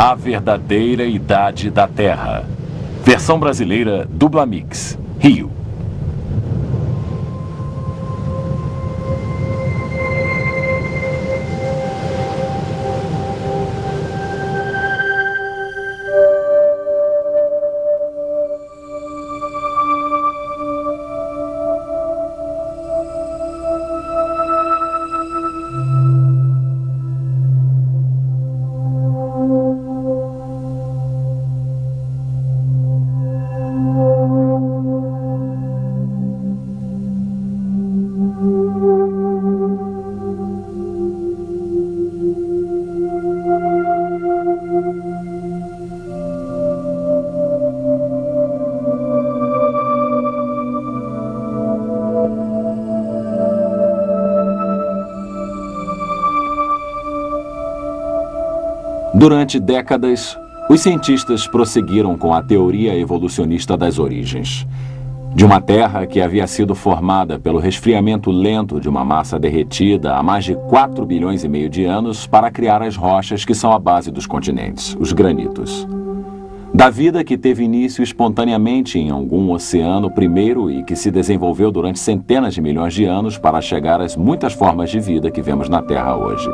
A Verdadeira Idade da Terra. Versão brasileira Dublamix, Rio. Durante décadas, os cientistas prosseguiram com a teoria evolucionista das origens. De uma Terra que havia sido formada pelo resfriamento lento de uma massa derretida há mais de 4,5 bilhões de anos para criar as rochas que são a base dos continentes, os granitos. Da vida que teve início espontaneamente em algum oceano primeiro e que se desenvolveu durante centenas de milhões de anos para chegar às muitas formas de vida que vemos na Terra hoje.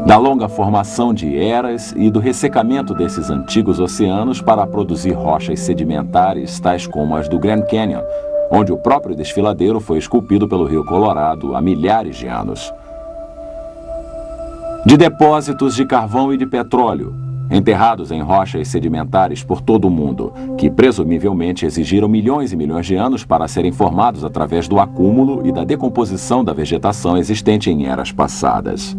Da longa formação de eras e do ressecamento desses antigos oceanos para produzir rochas sedimentares tais como as do Grand Canyon, onde o próprio desfiladeiro foi esculpido pelo Rio Colorado há milhares de anos. De depósitos de carvão e de petróleo, enterrados em rochas sedimentares por todo o mundo, que presumivelmente exigiram milhões e milhões de anos para serem formados através do acúmulo e da decomposição da vegetação existente em eras passadas.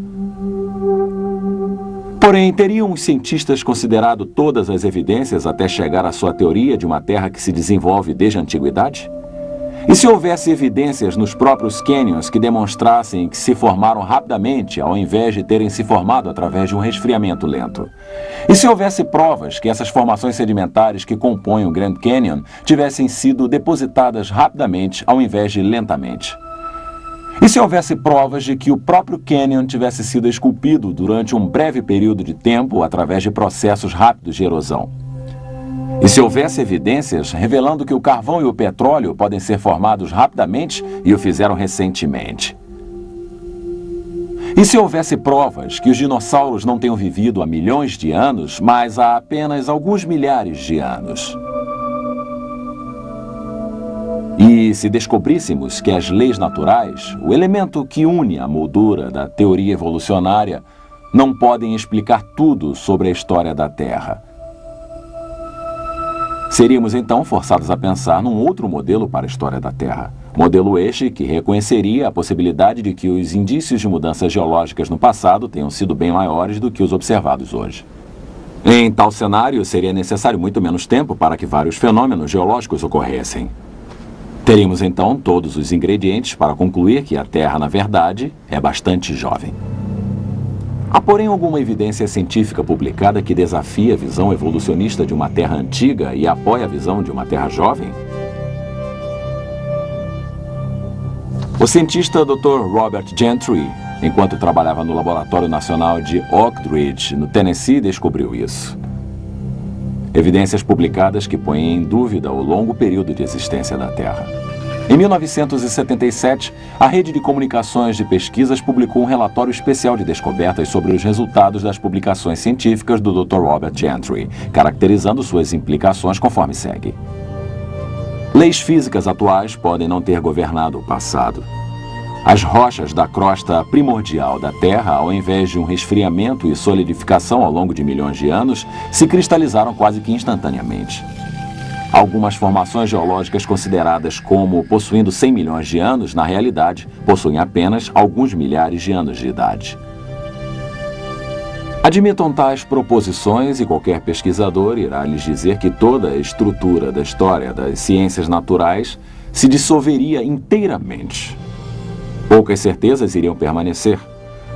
Porém, teriam os cientistas considerado todas as evidências até chegar à sua teoria de uma Terra que se desenvolve desde a antiguidade? E se houvesse evidências nos próprios canyons que demonstrassem que se formaram rapidamente ao invés de terem se formado através de um resfriamento lento? E se houvesse provas que essas formações sedimentares que compõem o Grand Canyon tivessem sido depositadas rapidamente ao invés de lentamente? E se houvesse provas de que o próprio Canyon tivesse sido esculpido durante um breve período de tempo através de processos rápidos de erosão? E se houvesse evidências revelando que o carvão e o petróleo podem ser formados rapidamente e o fizeram recentemente? E se houvesse provas que os dinossauros não tenham vivido há milhões de anos, mas há apenas alguns milhares de anos? E se descobríssemos que as leis naturais, o elemento que une a moldura da teoria evolucionária, não podem explicar tudo sobre a história da Terra? Seríamos então forçados a pensar num outro modelo para a história da Terra. Modelo este que reconheceria a possibilidade de que os indícios de mudanças geológicas no passado tenham sido bem maiores do que os observados hoje. Em tal cenário, seria necessário muito menos tempo para que vários fenômenos geológicos ocorressem. Teríamos então todos os ingredientes para concluir que a Terra, na verdade, é bastante jovem. Há, porém, alguma evidência científica publicada que desafia a visão evolucionista de uma Terra antiga e apoia a visão de uma Terra jovem? O cientista Dr. Robert Gentry, enquanto trabalhava no Laboratório Nacional de Oak Ridge, no Tennessee, descobriu isso. Evidências publicadas que põem em dúvida o longo período de existência da Terra. Em 1977, a Rede de Comunicações de Pesquisas publicou um relatório especial de descobertas sobre os resultados das publicações científicas do Dr. Robert Gentry, caracterizando suas implicações conforme segue. Leis físicas atuais podem não ter governado o passado. As rochas da crosta primordial da Terra, ao invés de um resfriamento e solidificação ao longo de milhões de anos, se cristalizaram quase que instantaneamente. Algumas formações geológicas consideradas como possuindo 100 milhões de anos, na realidade, possuem apenas alguns milhares de anos de idade. Admitam tais proposições e qualquer pesquisador irá lhes dizer que toda a estrutura da história das ciências naturais se dissolveria inteiramente. Poucas certezas iriam permanecer.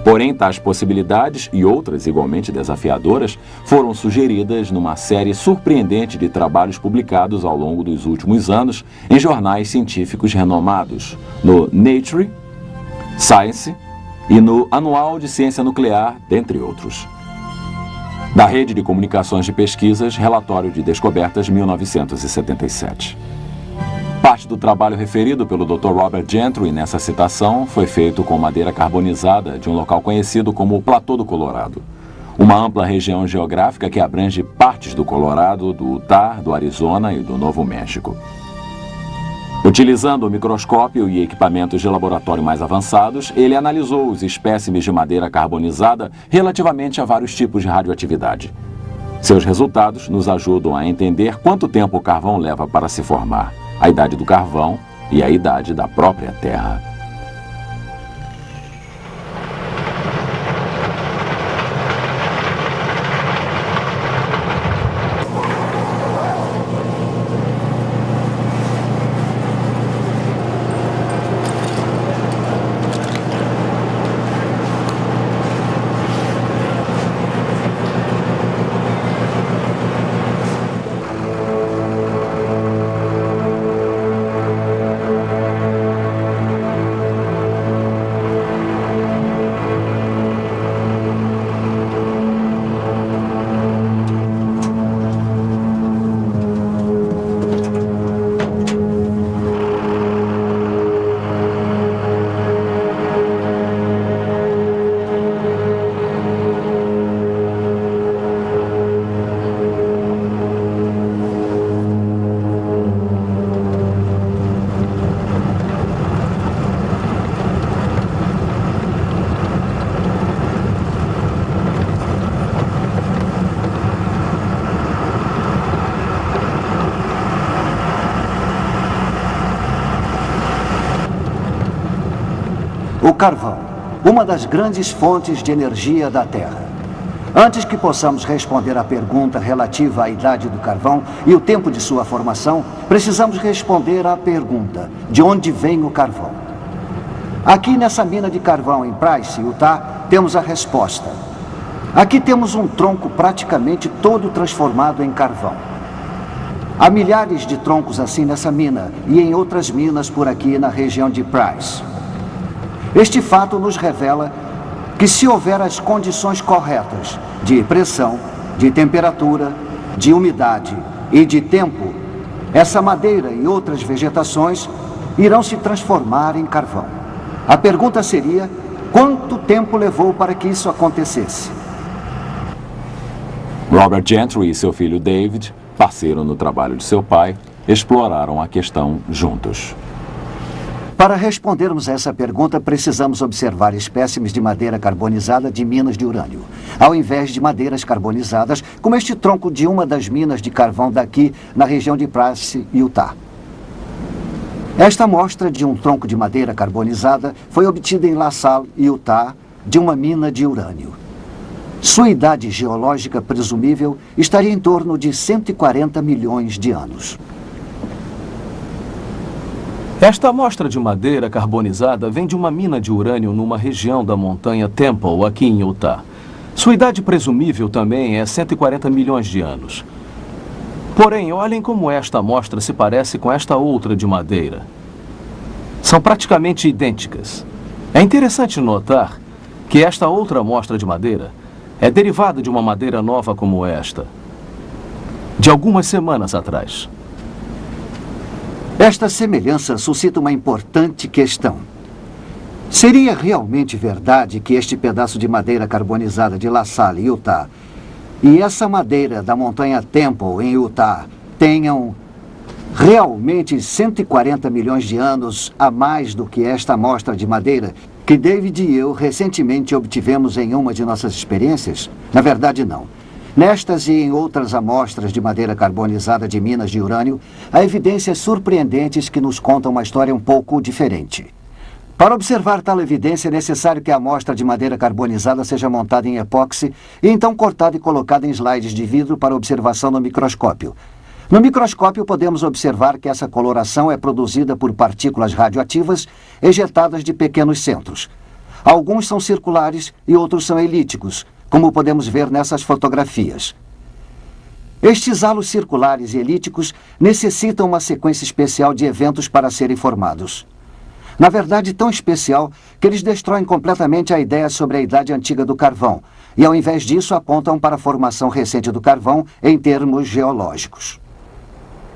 Porém, tais possibilidades e outras igualmente desafiadoras foram sugeridas numa série surpreendente de trabalhos publicados ao longo dos últimos anos em jornais científicos renomados, no Nature, Science e no Anual de Ciência Nuclear, dentre outros. Da Rede de Comunicações de Pesquisas, Relatório de Descobertas 1977. Parte do trabalho referido pelo Dr. Robert Gentry nessa citação foi feito com madeira carbonizada de um local conhecido como o Platô do Colorado, uma ampla região geográfica que abrange partes do Colorado, do Utah, do Arizona e do Novo México. Utilizando o microscópio e equipamentos de laboratório mais avançados, ele analisou os espécimes de madeira carbonizada relativamente a vários tipos de radioatividade. Seus resultados nos ajudam a entender quanto tempo o carvão leva para se formar, a idade do carvão e a idade da própria Terra. O carvão, uma das grandes fontes de energia da Terra. Antes que possamos responder à pergunta relativa à idade do carvão e o tempo de sua formação, precisamos responder à pergunta: de onde vem o carvão? Aqui nessa mina de carvão em Price, Utah, temos a resposta. Aqui temos um tronco praticamente todo transformado em carvão. Há milhares de troncos assim nessa mina e em outras minas por aqui na região de Price. Este fato nos revela que, se houver as condições corretas de pressão, de temperatura, de umidade e de tempo, essa madeira e outras vegetações irão se transformar em carvão. A pergunta seria: quanto tempo levou para que isso acontecesse? Robert Gentry e seu filho David, parceiro no trabalho de seu pai, exploraram a questão juntos. Para respondermos a essa pergunta, precisamos observar espécimes de madeira carbonizada de minas de urânio, ao invés de madeiras carbonizadas, como este tronco de uma das minas de carvão daqui, na região de Price, Utah. Esta amostra de um tronco de madeira carbonizada foi obtida em La Salle, Utah, de uma mina de urânio. Sua idade geológica presumível estaria em torno de 140 milhões de anos. Esta amostra de madeira carbonizada vem de uma mina de urânio numa região da montanha Temple, aqui em Utah. Sua idade presumível também é 140 milhões de anos. Porém, olhem como esta amostra se parece com esta outra de madeira. São praticamente idênticas. É interessante notar que esta outra amostra de madeira é derivada de uma madeira nova como esta, de algumas semanas atrás. Esta semelhança suscita uma importante questão. Seria realmente verdade que este pedaço de madeira carbonizada de La Salle, Utah, e essa madeira da montanha Temple, em Utah, tenham realmente 140 milhões de anos a mais do que esta amostra de madeira que David e eu recentemente obtivemos em uma de nossas experiências? Na verdade, não. Nestas e em outras amostras de madeira carbonizada de minas de urânio, há evidências surpreendentes que nos contam uma história um pouco diferente. Para observar tal evidência, é necessário que a amostra de madeira carbonizada seja montada em epóxi e então cortada e colocada em slides de vidro para observação no microscópio. No microscópio, podemos observar que essa coloração é produzida por partículas radioativas ejetadas de pequenos centros. Alguns são circulares e outros são elípticos, como podemos ver nessas fotografias. Estes halos circulares e elípticos necessitam uma sequência especial de eventos para serem formados. Na verdade, tão especial que eles destroem completamente a ideia sobre a idade antiga do carvão, e ao invés disso apontam para a formação recente do carvão em termos geológicos.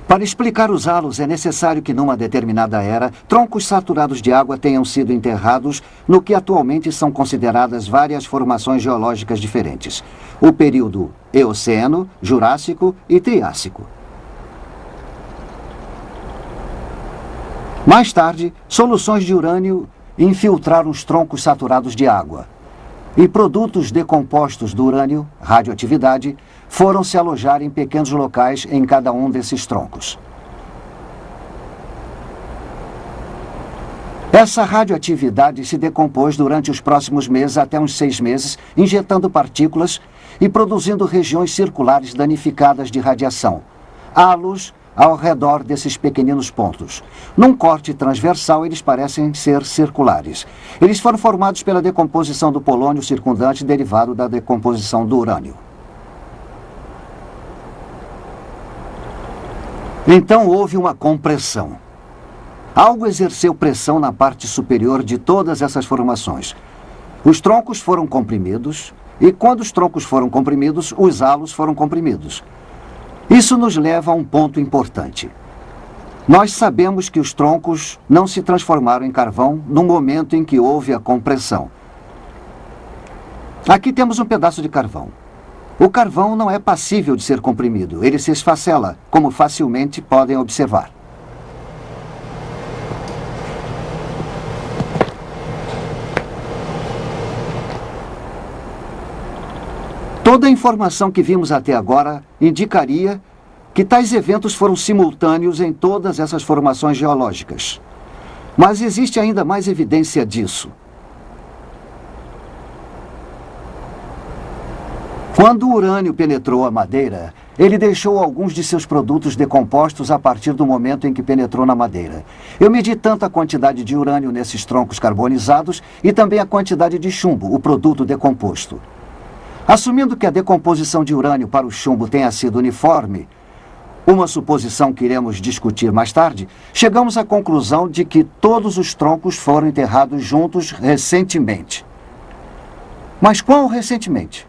Para explicar os halos, é necessário que, numa determinada era, troncos saturados de água tenham sido enterrados no que atualmente são consideradas várias formações geológicas diferentes: o período Eoceno, Jurássico e Triássico. Mais tarde, soluções de urânio infiltraram os troncos saturados de água, e produtos decompostos do urânio, radioatividade, foram se alojar em pequenos locais em cada um desses troncos. Essa radioatividade se decompôs durante os próximos meses, até uns 6 meses, injetando partículas e produzindo regiões circulares danificadas de radiação, halos ao redor desses pequeninos pontos. Num corte transversal, eles parecem ser circulares. Eles foram formados pela decomposição do polônio circundante derivado da decomposição do urânio. Então houve uma compressão. Algo exerceu pressão na parte superior de todas essas formações. Os troncos foram comprimidos, e quando os troncos foram comprimidos, os halos foram comprimidos. Isso nos leva a um ponto importante. Nós sabemos que os troncos não se transformaram em carvão no momento em que houve a compressão. Aqui temos um pedaço de carvão. O carvão não é passível de ser comprimido, ele se esfacela, como facilmente podem observar. Toda a informação que vimos até agora indicaria que tais eventos foram simultâneos em todas essas formações geológicas. Mas existe ainda mais evidência disso. Quando o urânio penetrou a madeira, ele deixou alguns de seus produtos decompostos a partir do momento em que penetrou na madeira. Eu medi tanto a quantidade de urânio nesses troncos carbonizados e também a quantidade de chumbo, o produto decomposto. Assumindo que a decomposição de urânio para o chumbo tenha sido uniforme, uma suposição que iremos discutir mais tarde, chegamos à conclusão de que todos os troncos foram enterrados juntos recentemente. Mas quão recentemente?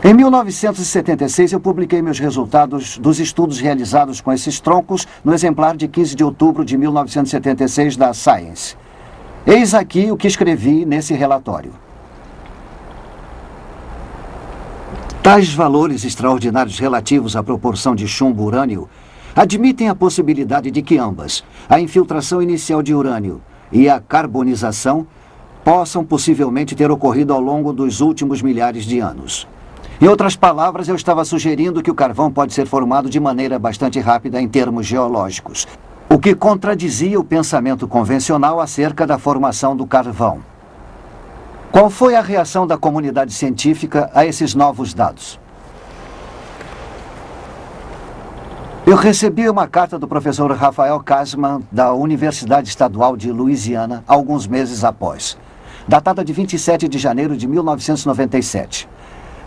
Em 1976, eu publiquei meus resultados dos estudos realizados com esses troncos no exemplar de 15 de outubro de 1976 da Science. Eis aqui o que escrevi nesse relatório. Tais valores extraordinários relativos à proporção de chumbo-urânio admitem a possibilidade de que ambas, a infiltração inicial de urânio e a carbonização, possam possivelmente ter ocorrido ao longo dos últimos milhares de anos. Em outras palavras, eu estava sugerindo que o carvão pode ser formado de maneira bastante rápida em termos geológicos, o que contradizia o pensamento convencional acerca da formação do carvão. Qual foi a reação da comunidade científica a esses novos dados? Eu recebi uma carta do professor Rafael Kasman, da Universidade Estadual de Louisiana, alguns meses após, datada de 27 de janeiro de 1997.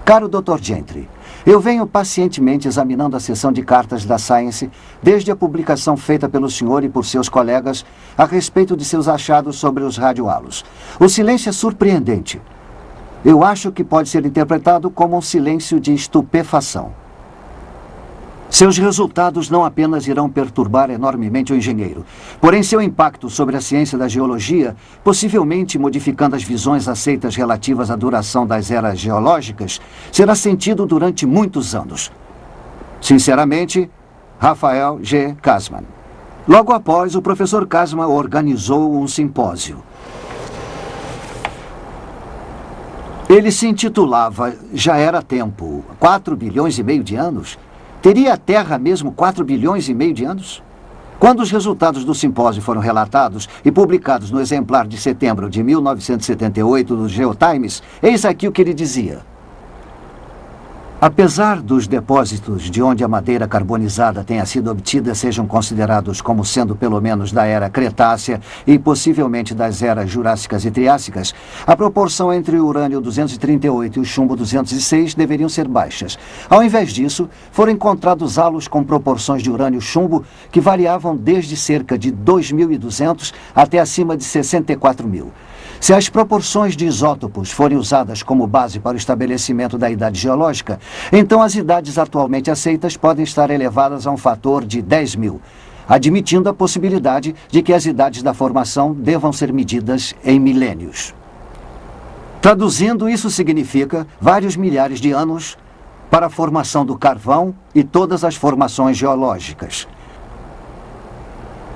Caro Dr. Gentry, eu venho pacientemente examinando a seção de cartas da Science desde a publicação feita pelo senhor e por seus colegas a respeito de seus achados sobre os radiohalos. O silêncio é surpreendente. Eu acho que pode ser interpretado como um silêncio de estupefação. Seus resultados não apenas irão perturbar enormemente o engenheiro, porém seu impacto sobre a ciência da geologia, possivelmente modificando as visões aceitas relativas à duração das eras geológicas, será sentido durante muitos anos. Sinceramente, Rafael G. Kasman. Logo após, o professor Kasman organizou um simpósio. Ele se intitulava Já Era Tempo, 4 bilhões e meio de anos? Teria a Terra mesmo 4 bilhões e meio de anos? Quando os resultados do simpósio foram relatados e publicados no exemplar de setembro de 1978 do GeoTimes, eis aqui o que ele dizia. Apesar dos depósitos de onde a madeira carbonizada tenha sido obtida sejam considerados como sendo pelo menos da era Cretácea e possivelmente das eras Jurássicas e Triássicas, a proporção entre o urânio 238 e o chumbo 206 deveriam ser baixas. Ao invés disso, foram encontrados halos com proporções de urânio-chumbo que variavam desde cerca de 2.200 até acima de 64.000. Se as proporções de isótopos forem usadas como base para o estabelecimento da idade geológica, então as idades atualmente aceitas podem estar elevadas a um fator de 10.000, admitindo a possibilidade de que as idades da formação devam ser medidas em milênios. Traduzindo, isso significa vários milhares de anos para a formação do carvão e todas as formações geológicas.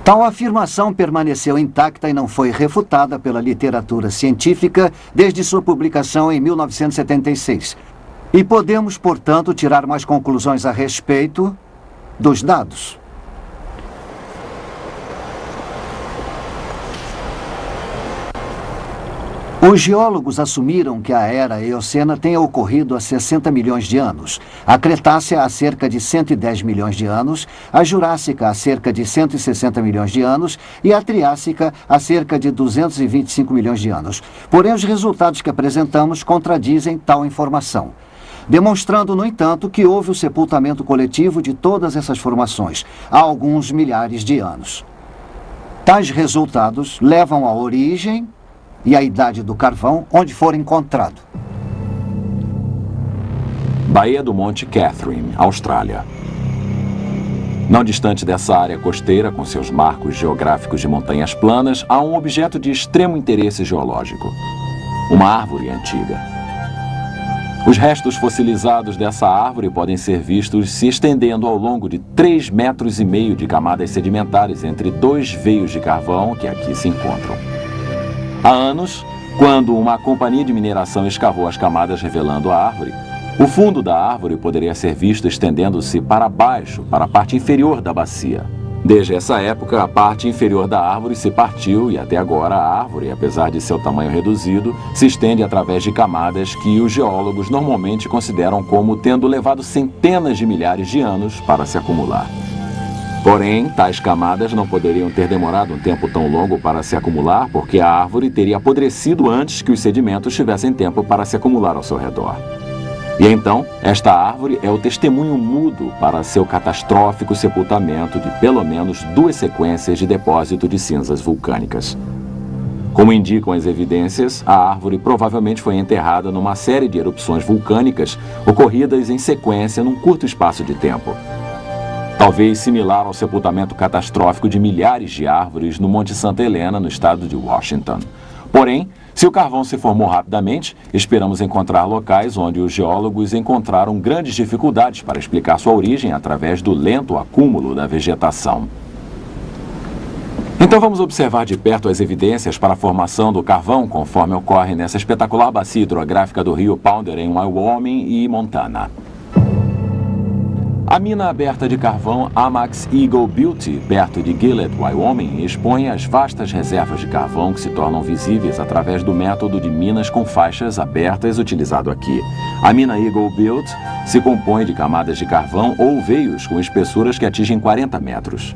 Tal afirmação permaneceu intacta e não foi refutada pela literatura científica desde sua publicação em 1976. E podemos, portanto, tirar mais conclusões a respeito dos dados. Os geólogos assumiram que a era Eocena tenha ocorrido há 60 milhões de anos, a Cretácea há cerca de 110 milhões de anos, a Jurássica há cerca de 160 milhões de anos e a Triássica há cerca de 225 milhões de anos. Porém, os resultados que apresentamos contradizem tal informação, demonstrando, no entanto, que houve o sepultamento coletivo de todas essas formações há alguns milhares de anos. Tais resultados levam à origem e a idade do carvão onde for encontrado. Baía do Monte Catherine, Austrália. Não distante dessa área costeira, com seus marcos geográficos de montanhas planas, há um objeto de extremo interesse geológico: uma árvore antiga. Os restos fossilizados dessa árvore podem ser vistos se estendendo ao longo de 3,5 metros de camadas sedimentares entre dois veios de carvão que aqui se encontram. Há anos, quando uma companhia de mineração escavou as camadas revelando a árvore, o fundo da árvore poderia ser visto estendendo-se para baixo, para a parte inferior da bacia. Desde essa época, a parte inferior da árvore se partiu e até agora a árvore, apesar de seu tamanho reduzido, se estende através de camadas que os geólogos normalmente consideram como tendo levado centenas de milhares de anos para se acumular. Porém, tais camadas não poderiam ter demorado um tempo tão longo para se acumular, porque a árvore teria apodrecido antes que os sedimentos tivessem tempo para se acumular ao seu redor. E então, esta árvore é o testemunho mudo para seu catastrófico sepultamento de pelo menos 2 sequências de depósito de cinzas vulcânicas. Como indicam as evidências, a árvore provavelmente foi enterrada numa série de erupções vulcânicas ocorridas em sequência num curto espaço de tempo. Talvez similar ao sepultamento catastrófico de milhares de árvores no Monte Santa Helena, no estado de Washington. Porém, se o carvão se formou rapidamente, esperamos encontrar locais onde os geólogos encontraram grandes dificuldades para explicar sua origem através do lento acúmulo da vegetação. Então vamos observar de perto as evidências para a formação do carvão, conforme ocorre nessa espetacular bacia hidrográfica do rio Powder, em Wyoming e Montana. A mina aberta de carvão Amax Eagle Beauty, perto de Gilead, Wyoming, expõe as vastas reservas de carvão que se tornam visíveis através do método de minas com faixas abertas utilizado aqui. A mina Eagle Beauty se compõe de camadas de carvão ou veios com espessuras que atingem 40 metros.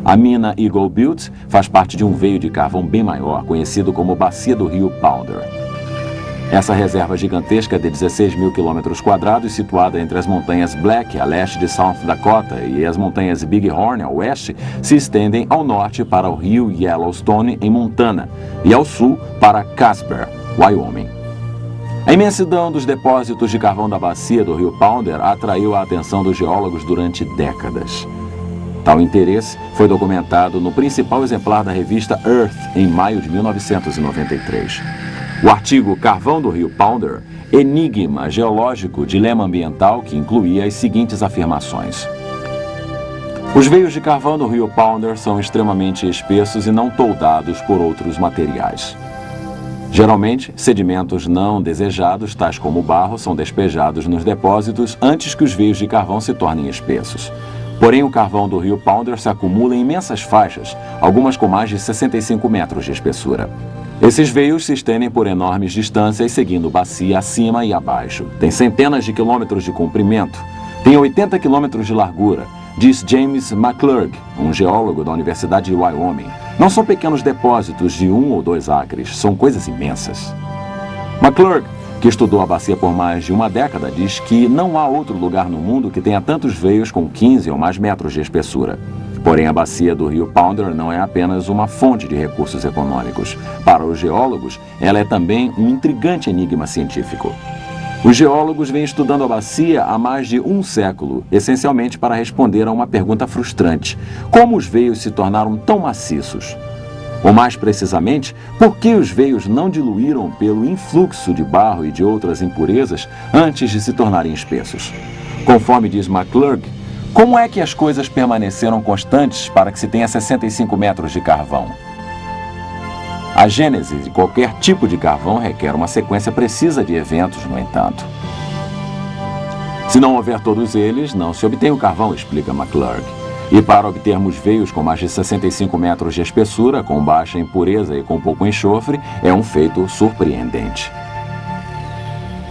A mina Eagle Beauty faz parte de um veio de carvão bem maior, conhecido como Bacia do Rio Powder. Essa reserva gigantesca de 16.000 km², situada entre as montanhas Black, a leste de South Dakota, e as montanhas Bighorn, a oeste, se estendem ao norte para o rio Yellowstone, em Montana, e ao sul para Casper, Wyoming. A imensidão dos depósitos de carvão da bacia do rio Powder atraiu a atenção dos geólogos durante décadas. Tal interesse foi documentado no principal exemplar da revista Earth, em maio de 1993. O artigo Carvão do Rio Powder, Enigma Geológico, Dilema Ambiental, que incluía as seguintes afirmações. Os veios de carvão do Rio Powder são extremamente espessos e não toldados por outros materiais. Geralmente, sedimentos não desejados, tais como barro, são despejados nos depósitos antes que os veios de carvão se tornem espessos. Porém, o carvão do Rio Powder se acumula em imensas faixas, algumas com mais de 65 metros de espessura. Esses veios se estendem por enormes distâncias, seguindo bacia acima e abaixo. Tem centenas de quilômetros de comprimento. Tem 80 quilômetros de largura, diz James McClurg, um geólogo da Universidade de Wyoming. Não são pequenos depósitos de 1 ou 2 acres, são coisas imensas. McClurg, que estudou a bacia por mais de uma década, diz que não há outro lugar no mundo que tenha tantos veios com 15 ou mais metros de espessura. Porém, a bacia do rio Powder não é apenas uma fonte de recursos econômicos. Para os geólogos, ela é também um intrigante enigma científico. Os geólogos vêm estudando a bacia há mais de um século, essencialmente para responder a uma pergunta frustrante: como os veios se tornaram tão maciços? Ou mais precisamente, por que os veios não diluíram pelo influxo de barro e de outras impurezas antes de se tornarem espessos? Conforme diz McClurg, como é que as coisas permaneceram constantes para que se tenha 65 metros de carvão? A gênese de qualquer tipo de carvão requer uma sequência precisa de eventos, no entanto. Se não houver todos eles, não se obtém o carvão, explica McClurg. E para obtermos veios com mais de 65 metros de espessura, com baixa impureza e com pouco enxofre, é um feito surpreendente.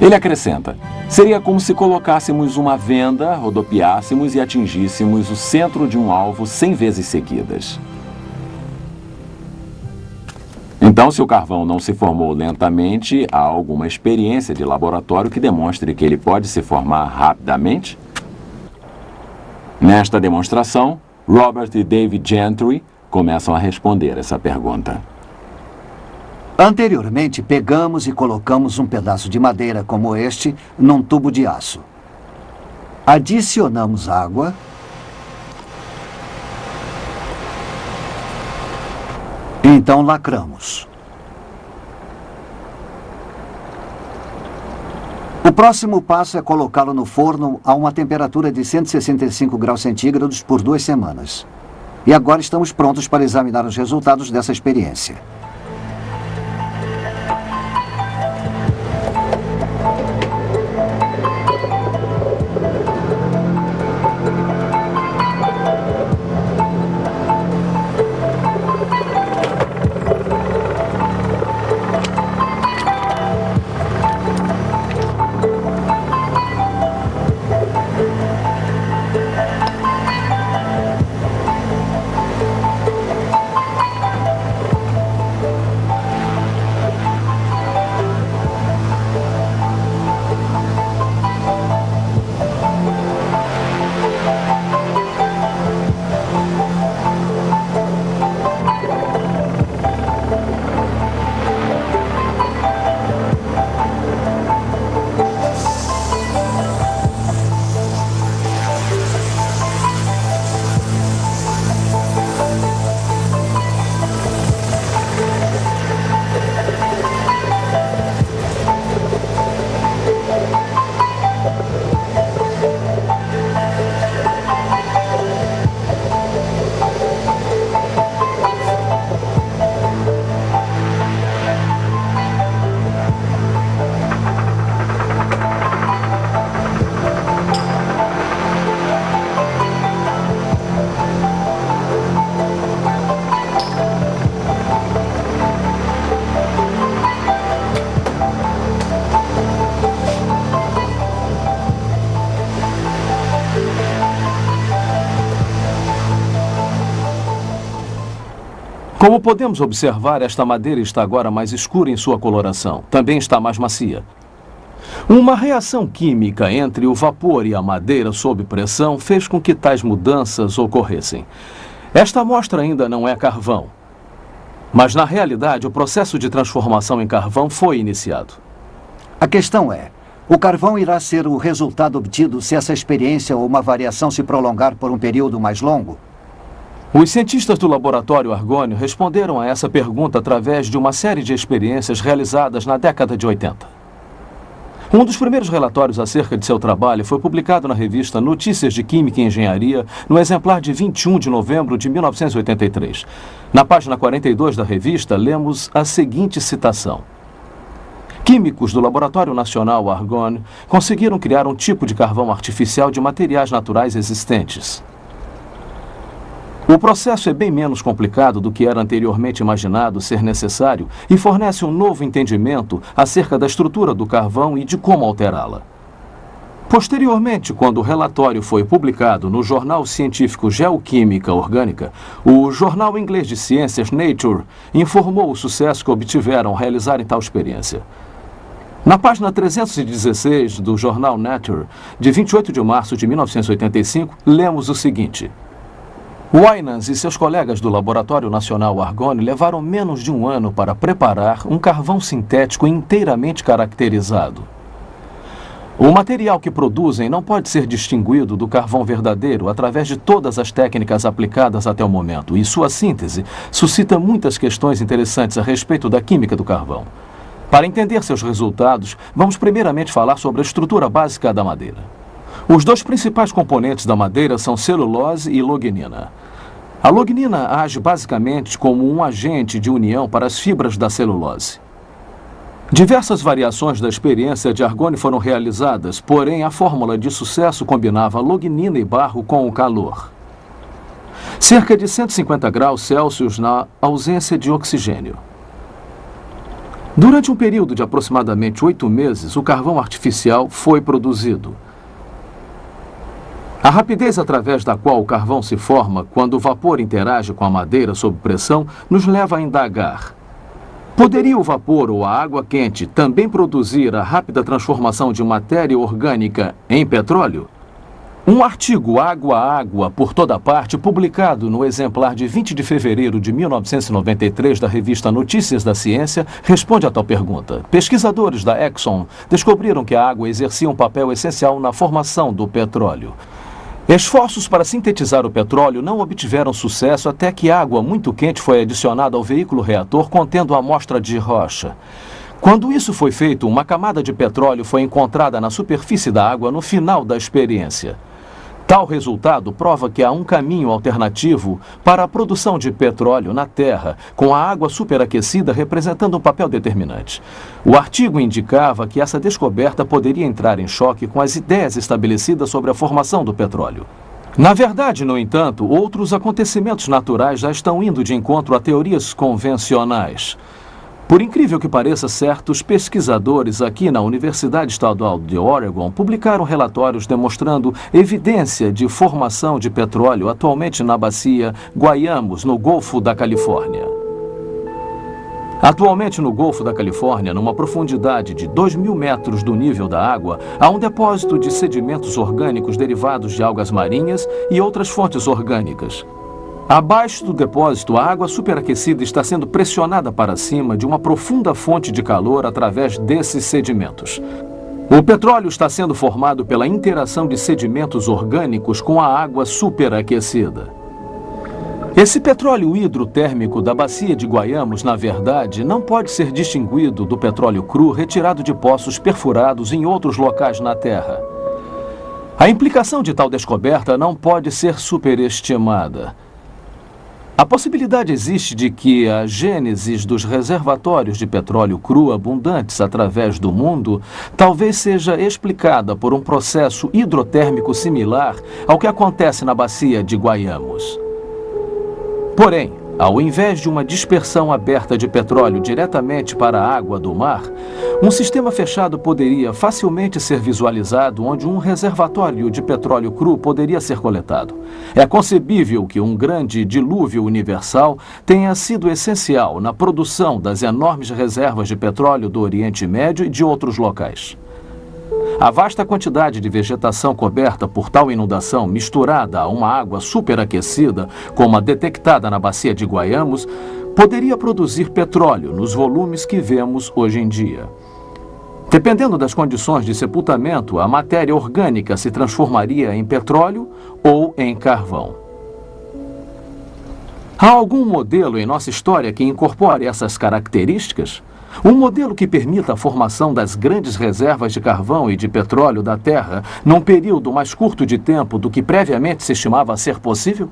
Ele acrescenta: seria como se colocássemos uma venda, rodopiássemos e atingíssemos o centro de um alvo 100 vezes seguidas. Então, se o carvão não se formou lentamente, há alguma experiência de laboratório que demonstre que ele pode se formar rapidamente? Nesta demonstração, Robert e David Gentry começam a responder essa pergunta. Anteriormente, pegamos e colocamos um pedaço de madeira como este num tubo de aço. Adicionamos água. Então lacramos. O próximo passo é colocá-lo no forno a uma temperatura de 165 graus centígrados por 2 semanas. E agora estamos prontos para examinar os resultados dessa experiência. Como podemos observar, esta madeira está agora mais escura em sua coloração. Também está mais macia. Uma reação química entre o vapor e a madeira sob pressão fez com que tais mudanças ocorressem. Esta amostra ainda não é carvão. Mas, na realidade, o processo de transformação em carvão foi iniciado. A questão é: o carvão irá ser o resultado obtido se essa experiência ou uma variação se prolongar por um período mais longo? Os cientistas do laboratório Argônio responderam a essa pergunta através de uma série de experiências realizadas na década de 80. Um dos primeiros relatórios acerca de seu trabalho foi publicado na revista Notícias de Química e Engenharia, no exemplar de 21 de novembro de 1983. Na página 42 da revista, lemos a seguinte citação: químicos do Laboratório Nacional Argonne conseguiram criar um tipo de carvão artificial de materiais naturais existentes. O processo é bem menos complicado do que era anteriormente imaginado ser necessário e fornece um novo entendimento acerca da estrutura do carvão e de como alterá-la. Posteriormente, quando o relatório foi publicado no jornal científico Geoquímica Orgânica, o jornal inglês de ciências Nature informou o sucesso que obtiveram ao realizarem tal experiência. Na página 316 do jornal Nature, de 28 de março de 1985, lemos o seguinte: Winans e seus colegas do Laboratório Nacional Argonne levaram menos de um ano para preparar um carvão sintético inteiramente caracterizado. O material que produzem não pode ser distinguido do carvão verdadeiro através de todas as técnicas aplicadas até o momento, e sua síntese suscita muitas questões interessantes a respeito da química do carvão. Para entender seus resultados, vamos primeiramente falar sobre a estrutura básica da madeira. Os dois principais componentes da madeira são celulose e lognina. A lognina age basicamente como um agente de união para as fibras da celulose. Diversas variações da experiência de Argonne foram realizadas, porém a fórmula de sucesso combinava lognina e barro com o calor. Cerca de 150 graus Celsius na ausência de oxigênio. Durante um período de aproximadamente 8 meses, o carvão artificial foi produzido. A rapidez através da qual o carvão se forma quando o vapor interage com a madeira sob pressão nos leva a indagar. Poderia o vapor ou a água quente também produzir a rápida transformação de matéria orgânica em petróleo? Um artigo Água a Água por toda parte, publicado no exemplar de 20 de fevereiro de 1993 da revista Notícias da Ciência, responde a tal pergunta. Pesquisadores da Exxon descobriram que a água exercia um papel essencial na formação do petróleo. Esforços para sintetizar o petróleo não obtiveram sucesso até que água muito quente foi adicionada ao veículo reator contendo a amostra de rocha. Quando isso foi feito, uma camada de petróleo foi encontrada na superfície da água no final da experiência. Tal resultado prova que há um caminho alternativo para a produção de petróleo na Terra, com a água superaquecida representando um papel determinante. O artigo indicava que essa descoberta poderia entrar em choque com as ideias estabelecidas sobre a formação do petróleo. Na verdade, no entanto, outros acontecimentos naturais já estão indo de encontro a teorias convencionais. Por incrível que pareça, certos pesquisadores aqui na Universidade Estadual de Oregon publicaram relatórios demonstrando evidência de formação de petróleo atualmente na bacia Guayamos, no Golfo da Califórnia. Atualmente no Golfo da Califórnia, numa profundidade de 2.000 metros do nível da água, há um depósito de sedimentos orgânicos derivados de algas marinhas e outras fontes orgânicas. Abaixo do depósito, a água superaquecida está sendo pressionada para cima de uma profunda fonte de calor através desses sedimentos. O petróleo está sendo formado pela interação de sedimentos orgânicos com a água superaquecida. Esse petróleo hidrotérmico da bacia de Guayamos, na verdade, não pode ser distinguido do petróleo cru retirado de poços perfurados em outros locais na Terra. A implicação de tal descoberta não pode ser superestimada. A possibilidade existe de que a gênese dos reservatórios de petróleo cru abundantes através do mundo talvez seja explicada por um processo hidrotérmico similar ao que acontece na bacia de Guayamos. Porém, ao invés de uma dispersão aberta de petróleo diretamente para a água do mar, um sistema fechado poderia facilmente ser visualizado onde um reservatório de petróleo cru poderia ser coletado. É concebível que um grande dilúvio universal tenha sido essencial na produção das enormes reservas de petróleo do Oriente Médio e de outros locais. A vasta quantidade de vegetação coberta por tal inundação, misturada a uma água superaquecida, como a detectada na bacia de Guayamos, poderia produzir petróleo nos volumes que vemos hoje em dia. Dependendo das condições de sepultamento, a matéria orgânica se transformaria em petróleo ou em carvão. Há algum modelo em nossa história que incorpore essas características? Um modelo que permita a formação das grandes reservas de carvão e de petróleo da Terra num período mais curto de tempo do que previamente se estimava ser possível?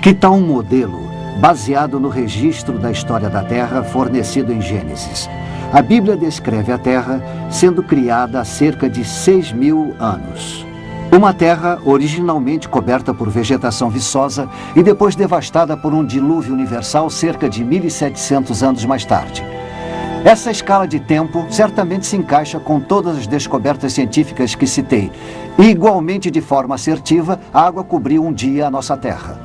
Que tal um modelo baseado no registro da história da Terra fornecido em Gênesis? A Bíblia descreve a Terra sendo criada há cerca de 6.000 anos. Uma terra originalmente coberta por vegetação viçosa e depois devastada por um dilúvio universal cerca de 1.700 anos mais tarde. Essa escala de tempo certamente se encaixa com todas as descobertas científicas que citei. E, igualmente de forma assertiva, a água cobriu um dia a nossa Terra.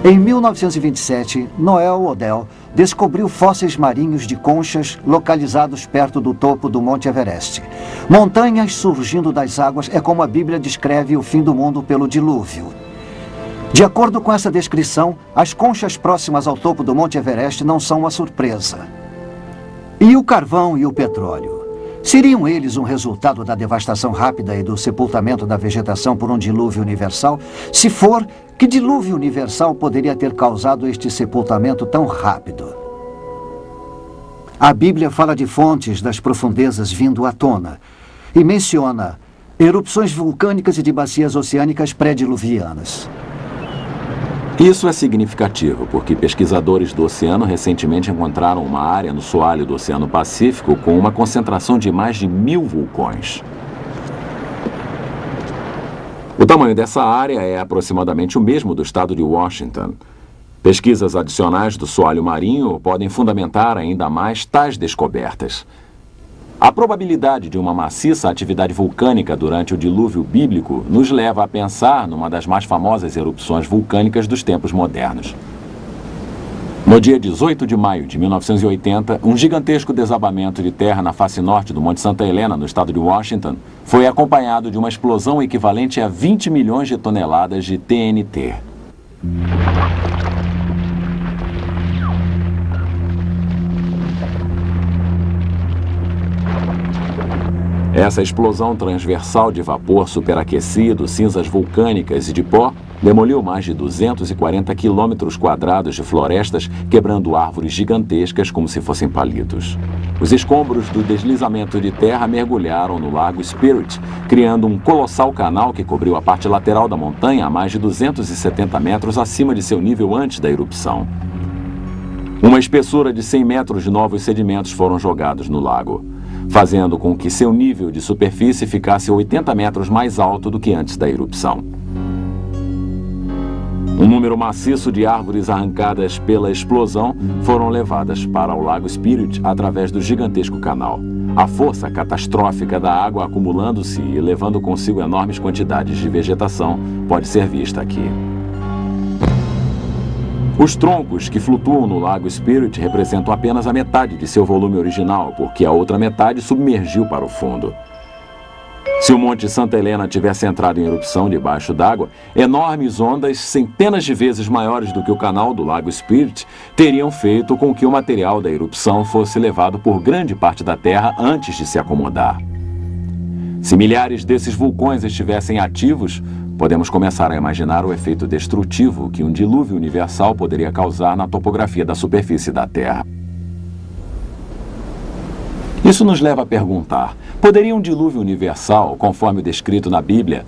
Em 1927, Noel Odell descobriu fósseis marinhos de conchas localizados perto do topo do Monte Everest. Montanhas surgindo das águas é como a Bíblia descreve o fim do mundo pelo dilúvio. De acordo com essa descrição, as conchas próximas ao topo do Monte Everest não são uma surpresa. E o carvão e o petróleo? Seriam eles um resultado da devastação rápida e do sepultamento da vegetação por um dilúvio universal? Se for, que dilúvio universal poderia ter causado este sepultamento tão rápido? A Bíblia fala de fontes das profundezas vindo à tona e menciona erupções vulcânicas e de bacias oceânicas pré-diluvianas. Isso é significativo, porque pesquisadores do oceano recentemente encontraram uma área no soalho do Oceano Pacífico com uma concentração de mais de 1000 vulcões. O tamanho dessa área é aproximadamente o mesmo do estado de Washington. Pesquisas adicionais do soalho marinho podem fundamentar ainda mais tais descobertas. A probabilidade de uma maciça atividade vulcânica durante o dilúvio bíblico nos leva a pensar numa das mais famosas erupções vulcânicas dos tempos modernos. No dia 18 de maio de 1980, um gigantesco desabamento de terra na face norte do Monte Santa Helena, no estado de Washington, foi acompanhado de uma explosão equivalente a 20 milhões de toneladas de TNT. Essa explosão transversal de vapor superaquecido, cinzas vulcânicas e de pó demoliu mais de 240 quilômetros quadrados de florestas, quebrando árvores gigantescas como se fossem palitos. Os escombros do deslizamento de terra mergulharam no Lago Spirit, criando um colossal canal que cobriu a parte lateral da montanha a mais de 270 metros acima de seu nível antes da erupção. Uma espessura de 100 metros de novos sedimentos foram jogados no lago, fazendo com que seu nível de superfície ficasse 80 metros mais alto do que antes da erupção. Um número maciço de árvores arrancadas pela explosão foram levadas para o Lago Spirit através do gigantesco canal. A força catastrófica da água acumulando-se e levando consigo enormes quantidades de vegetação pode ser vista aqui. Os troncos que flutuam no Lago Spirit representam apenas a metade de seu volume original, porque a outra metade submergiu para o fundo. Se o Monte Santa Helena tivesse entrado em erupção debaixo d'água, enormes ondas, centenas de vezes maiores do que o canal do Lago Spirit, teriam feito com que o material da erupção fosse levado por grande parte da Terra antes de se acomodar. Se milhares desses vulcões estivessem ativos, podemos começar a imaginar o efeito destrutivo que um dilúvio universal poderia causar na topografia da superfície da Terra. Isso nos leva a perguntar: poderia um dilúvio universal, conforme descrito na Bíblia,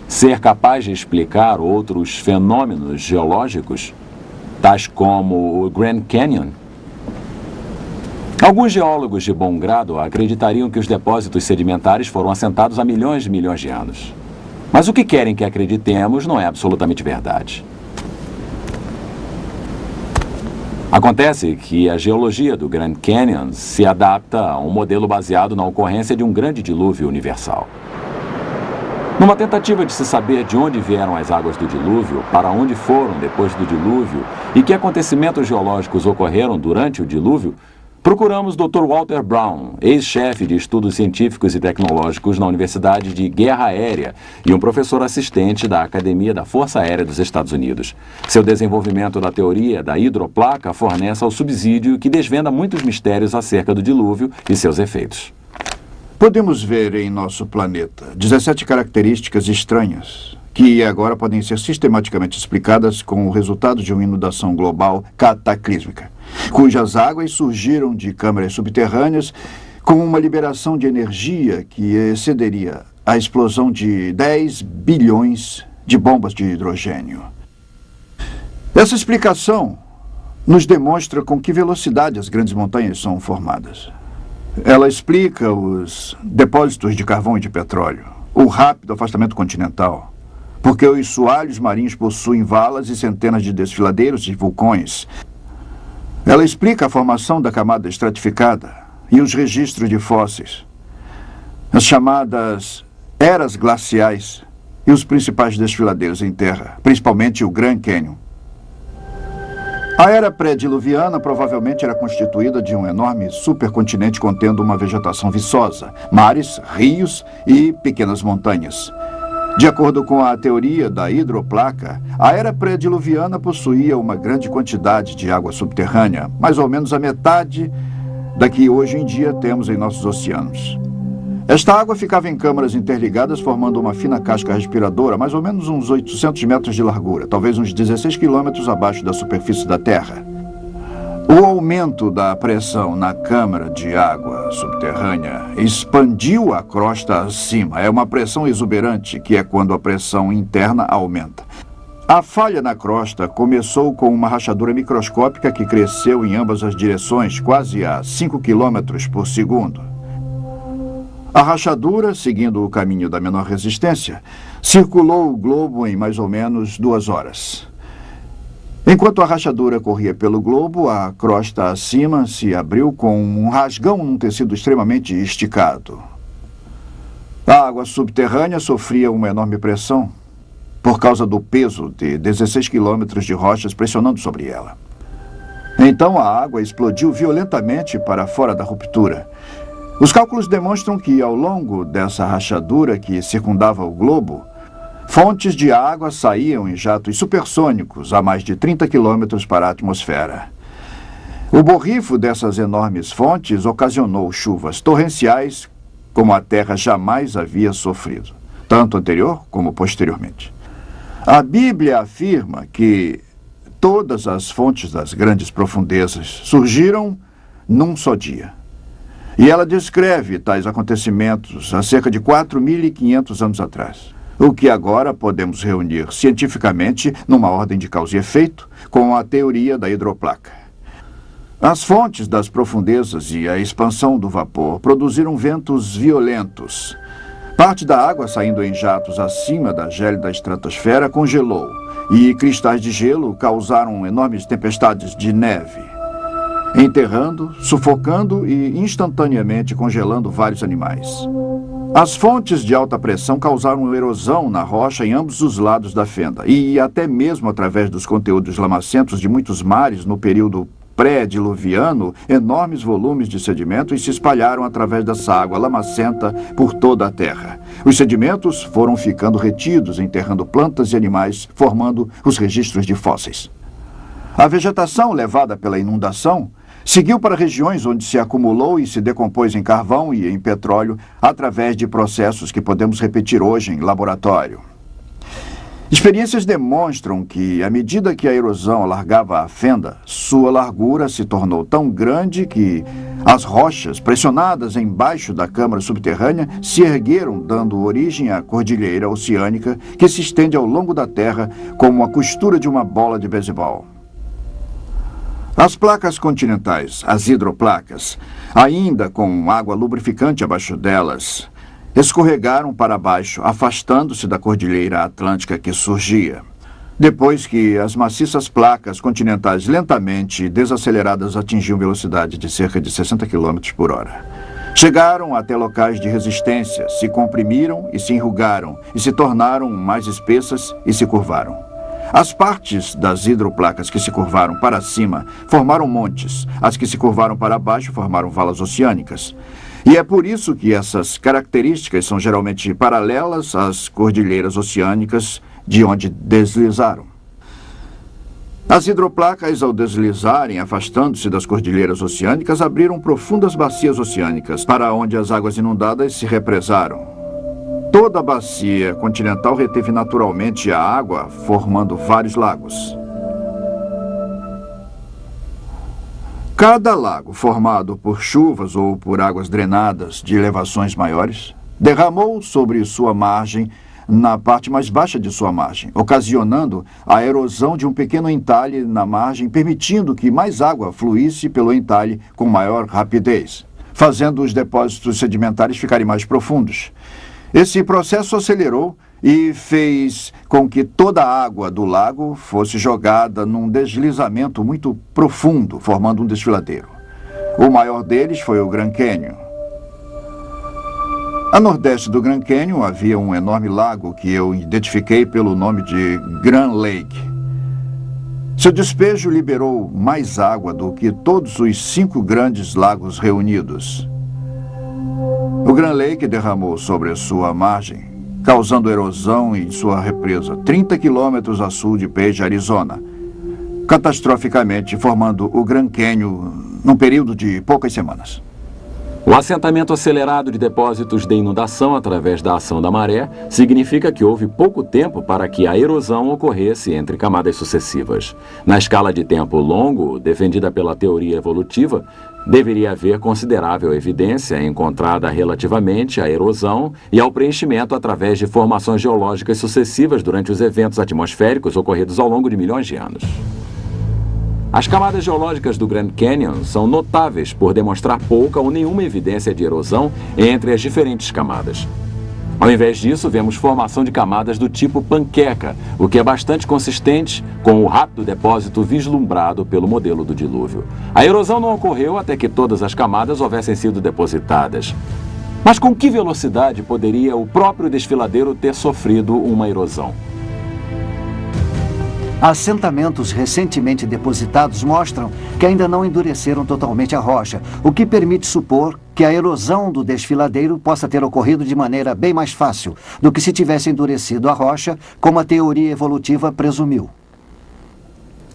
ser capaz de explicar outros fenômenos geológicos, tais como o Grand Canyon? Alguns geólogos de bom grado acreditariam que os depósitos sedimentares foram assentados há milhões de anos. Mas o que querem que acreditemos não é absolutamente verdade. Acontece que a geologia do Grand Canyon se adapta a um modelo baseado na ocorrência de um grande dilúvio universal. Numa tentativa de se saber de onde vieram as águas do dilúvio, para onde foram depois do dilúvio e que acontecimentos geológicos ocorreram durante o dilúvio, procuramos Dr. Walter Brown, ex-chefe de estudos científicos e tecnológicos na Universidade de Guerra Aérea e um professor assistente da Academia da Força Aérea dos Estados Unidos. Seu desenvolvimento da teoria da hidroplaca fornece ao subsídio que desvenda muitos mistérios acerca do dilúvio e seus efeitos. Podemos ver em nosso planeta 17 características estranhas que agora podem ser sistematicamente explicadas com o resultado de uma inundação global cataclísmica, cujas águas surgiram de câmaras subterrâneas com uma liberação de energia que excederia a explosão de 10 bilhões de bombas de hidrogênio. Essa explicação nos demonstra com que velocidade as grandes montanhas são formadas. Ela explica os depósitos de carvão e de petróleo, o rápido afastamento continental, porque os soalhos marinhos possuem valas e centenas de desfiladeiros e vulcões. Ela explica a formação da camada estratificada e os registros de fósseis, as chamadas eras glaciais e os principais desfiladeiros em terra, principalmente o Grand Canyon. A era pré-diluviana provavelmente era constituída de um enorme supercontinente contendo uma vegetação viçosa, mares, rios e pequenas montanhas. De acordo com a teoria da hidroplaca, a era pré-diluviana possuía uma grande quantidade de água subterrânea, mais ou menos a metade da que hoje em dia temos em nossos oceanos. Esta água ficava em câmaras interligadas, formando uma fina casca respiradora, mais ou menos uns 800 metros de largura, talvez uns 16 quilômetros abaixo da superfície da Terra. O aumento da pressão na câmara de água subterrânea expandiu a crosta acima. É uma pressão exuberante, que é quando a pressão interna aumenta. A falha na crosta começou com uma rachadura microscópica que cresceu em ambas as direções, quase a 5 km por segundo. A rachadura, seguindo o caminho da menor resistência, circulou o globo em mais ou menos 2 horas. Enquanto a rachadura corria pelo globo, a crosta acima se abriu com um rasgão num tecido extremamente esticado. A água subterrânea sofria uma enorme pressão por causa do peso de 16 quilômetros de rochas pressionando sobre ela. Então a água explodiu violentamente para fora da ruptura. Os cálculos demonstram que, ao longo dessa rachadura que circundava o globo, fontes de água saíam em jatos supersônicos a mais de 30 quilômetros para a atmosfera. O borrifo dessas enormes fontes ocasionou chuvas torrenciais como a Terra jamais havia sofrido, tanto anterior como posteriormente. A Bíblia afirma que todas as fontes das grandes profundezas surgiram num só dia. E ela descreve tais acontecimentos há cerca de 4.500 anos atrás. O que agora podemos reunir cientificamente numa ordem de causa e efeito com a teoria da hidroplaca. As fontes das profundezas e a expansão do vapor produziram ventos violentos. Parte da água saindo em jatos acima da gélida estratosfera congelou e cristais de gelo causaram enormes tempestades de neve, enterrando, sufocando e instantaneamente congelando vários animais. As fontes de alta pressão causaram erosão na rocha em ambos os lados da fenda e até mesmo através dos conteúdos lamacentos de muitos mares no período pré-diluviano, enormes volumes de sedimentos se espalharam através dessa água lamacenta por toda a Terra. Os sedimentos foram ficando retidos, enterrando plantas e animais, formando os registros de fósseis. A vegetação levada pela inundação seguiu para regiões onde se acumulou e se decompôs em carvão e em petróleo através de processos que podemos repetir hoje em laboratório. Experiências demonstram que, à medida que a erosão alargava a fenda, sua largura se tornou tão grande que as rochas, pressionadas embaixo da câmara subterrânea, se ergueram, dando origem à cordilheira oceânica que se estende ao longo da Terra como a costura de uma bola de beisebol. As placas continentais, as hidroplacas, ainda com água lubrificante abaixo delas, escorregaram para baixo, afastando-se da cordilheira atlântica que surgia. Depois que as maciças placas continentais lentamente desaceleradas atingiam velocidade de cerca de 60 km por hora. Chegaram até locais de resistência, se comprimiram e se enrugaram, e se tornaram mais espessas e se curvaram. As partes das hidroplacas que se curvaram para cima formaram montes, as que se curvaram para baixo formaram valas oceânicas. E é por isso que essas características são geralmente paralelas às cordilheiras oceânicas de onde deslizaram. As hidroplacas, ao deslizarem, afastando-se das cordilheiras oceânicas, abriram profundas bacias oceânicas, para onde as águas inundadas se represaram. Toda a bacia continental reteve naturalmente a água, formando vários lagos. Cada lago, formado por chuvas ou por águas drenadas de elevações maiores, derramou sobre sua margem na parte mais baixa de sua margem, ocasionando a erosão de um pequeno entalhe na margem, permitindo que mais água fluísse pelo entalhe com maior rapidez, fazendo os depósitos sedimentares ficarem mais profundos. Esse processo acelerou e fez com que toda a água do lago fosse jogada num deslizamento muito profundo, formando um desfiladeiro. O maior deles foi o Grand Canyon. A nordeste do Grand Canyon havia um enorme lago que eu identifiquei pelo nome de Grand Lake. Seu despejo liberou mais água do que todos os 5 grandes lagos reunidos. O Grand Lake derramou sobre a sua margem causando erosão em sua represa, 30 quilômetros a sul de Page, Arizona, catastroficamente formando o Grand Canyon num período de poucas semanas. O assentamento acelerado de depósitos de inundação através da ação da maré significa que houve pouco tempo para que a erosão ocorresse entre camadas sucessivas. Na escala de tempo longo, defendida pela teoria evolutiva, deveria haver considerável evidência encontrada relativamente à erosão e ao preenchimento através de formações geológicas sucessivas durante os eventos atmosféricos ocorridos ao longo de milhões de anos. As camadas geológicas do Grand Canyon são notáveis por demonstrar pouca ou nenhuma evidência de erosão entre as diferentes camadas. Ao invés disso, vemos formação de camadas do tipo panqueca, o que é bastante consistente com o rápido depósito vislumbrado pelo modelo do dilúvio. A erosão não ocorreu até que todas as camadas houvessem sido depositadas. Mas com que velocidade poderia o próprio desfiladeiro ter sofrido uma erosão? Assentamentos recentemente depositados mostram que ainda não endureceram totalmente a rocha, o que permite supor que a erosão do desfiladeiro possa ter ocorrido de maneira bem mais fácil do que se tivesse endurecido a rocha, como a teoria evolutiva presumiu.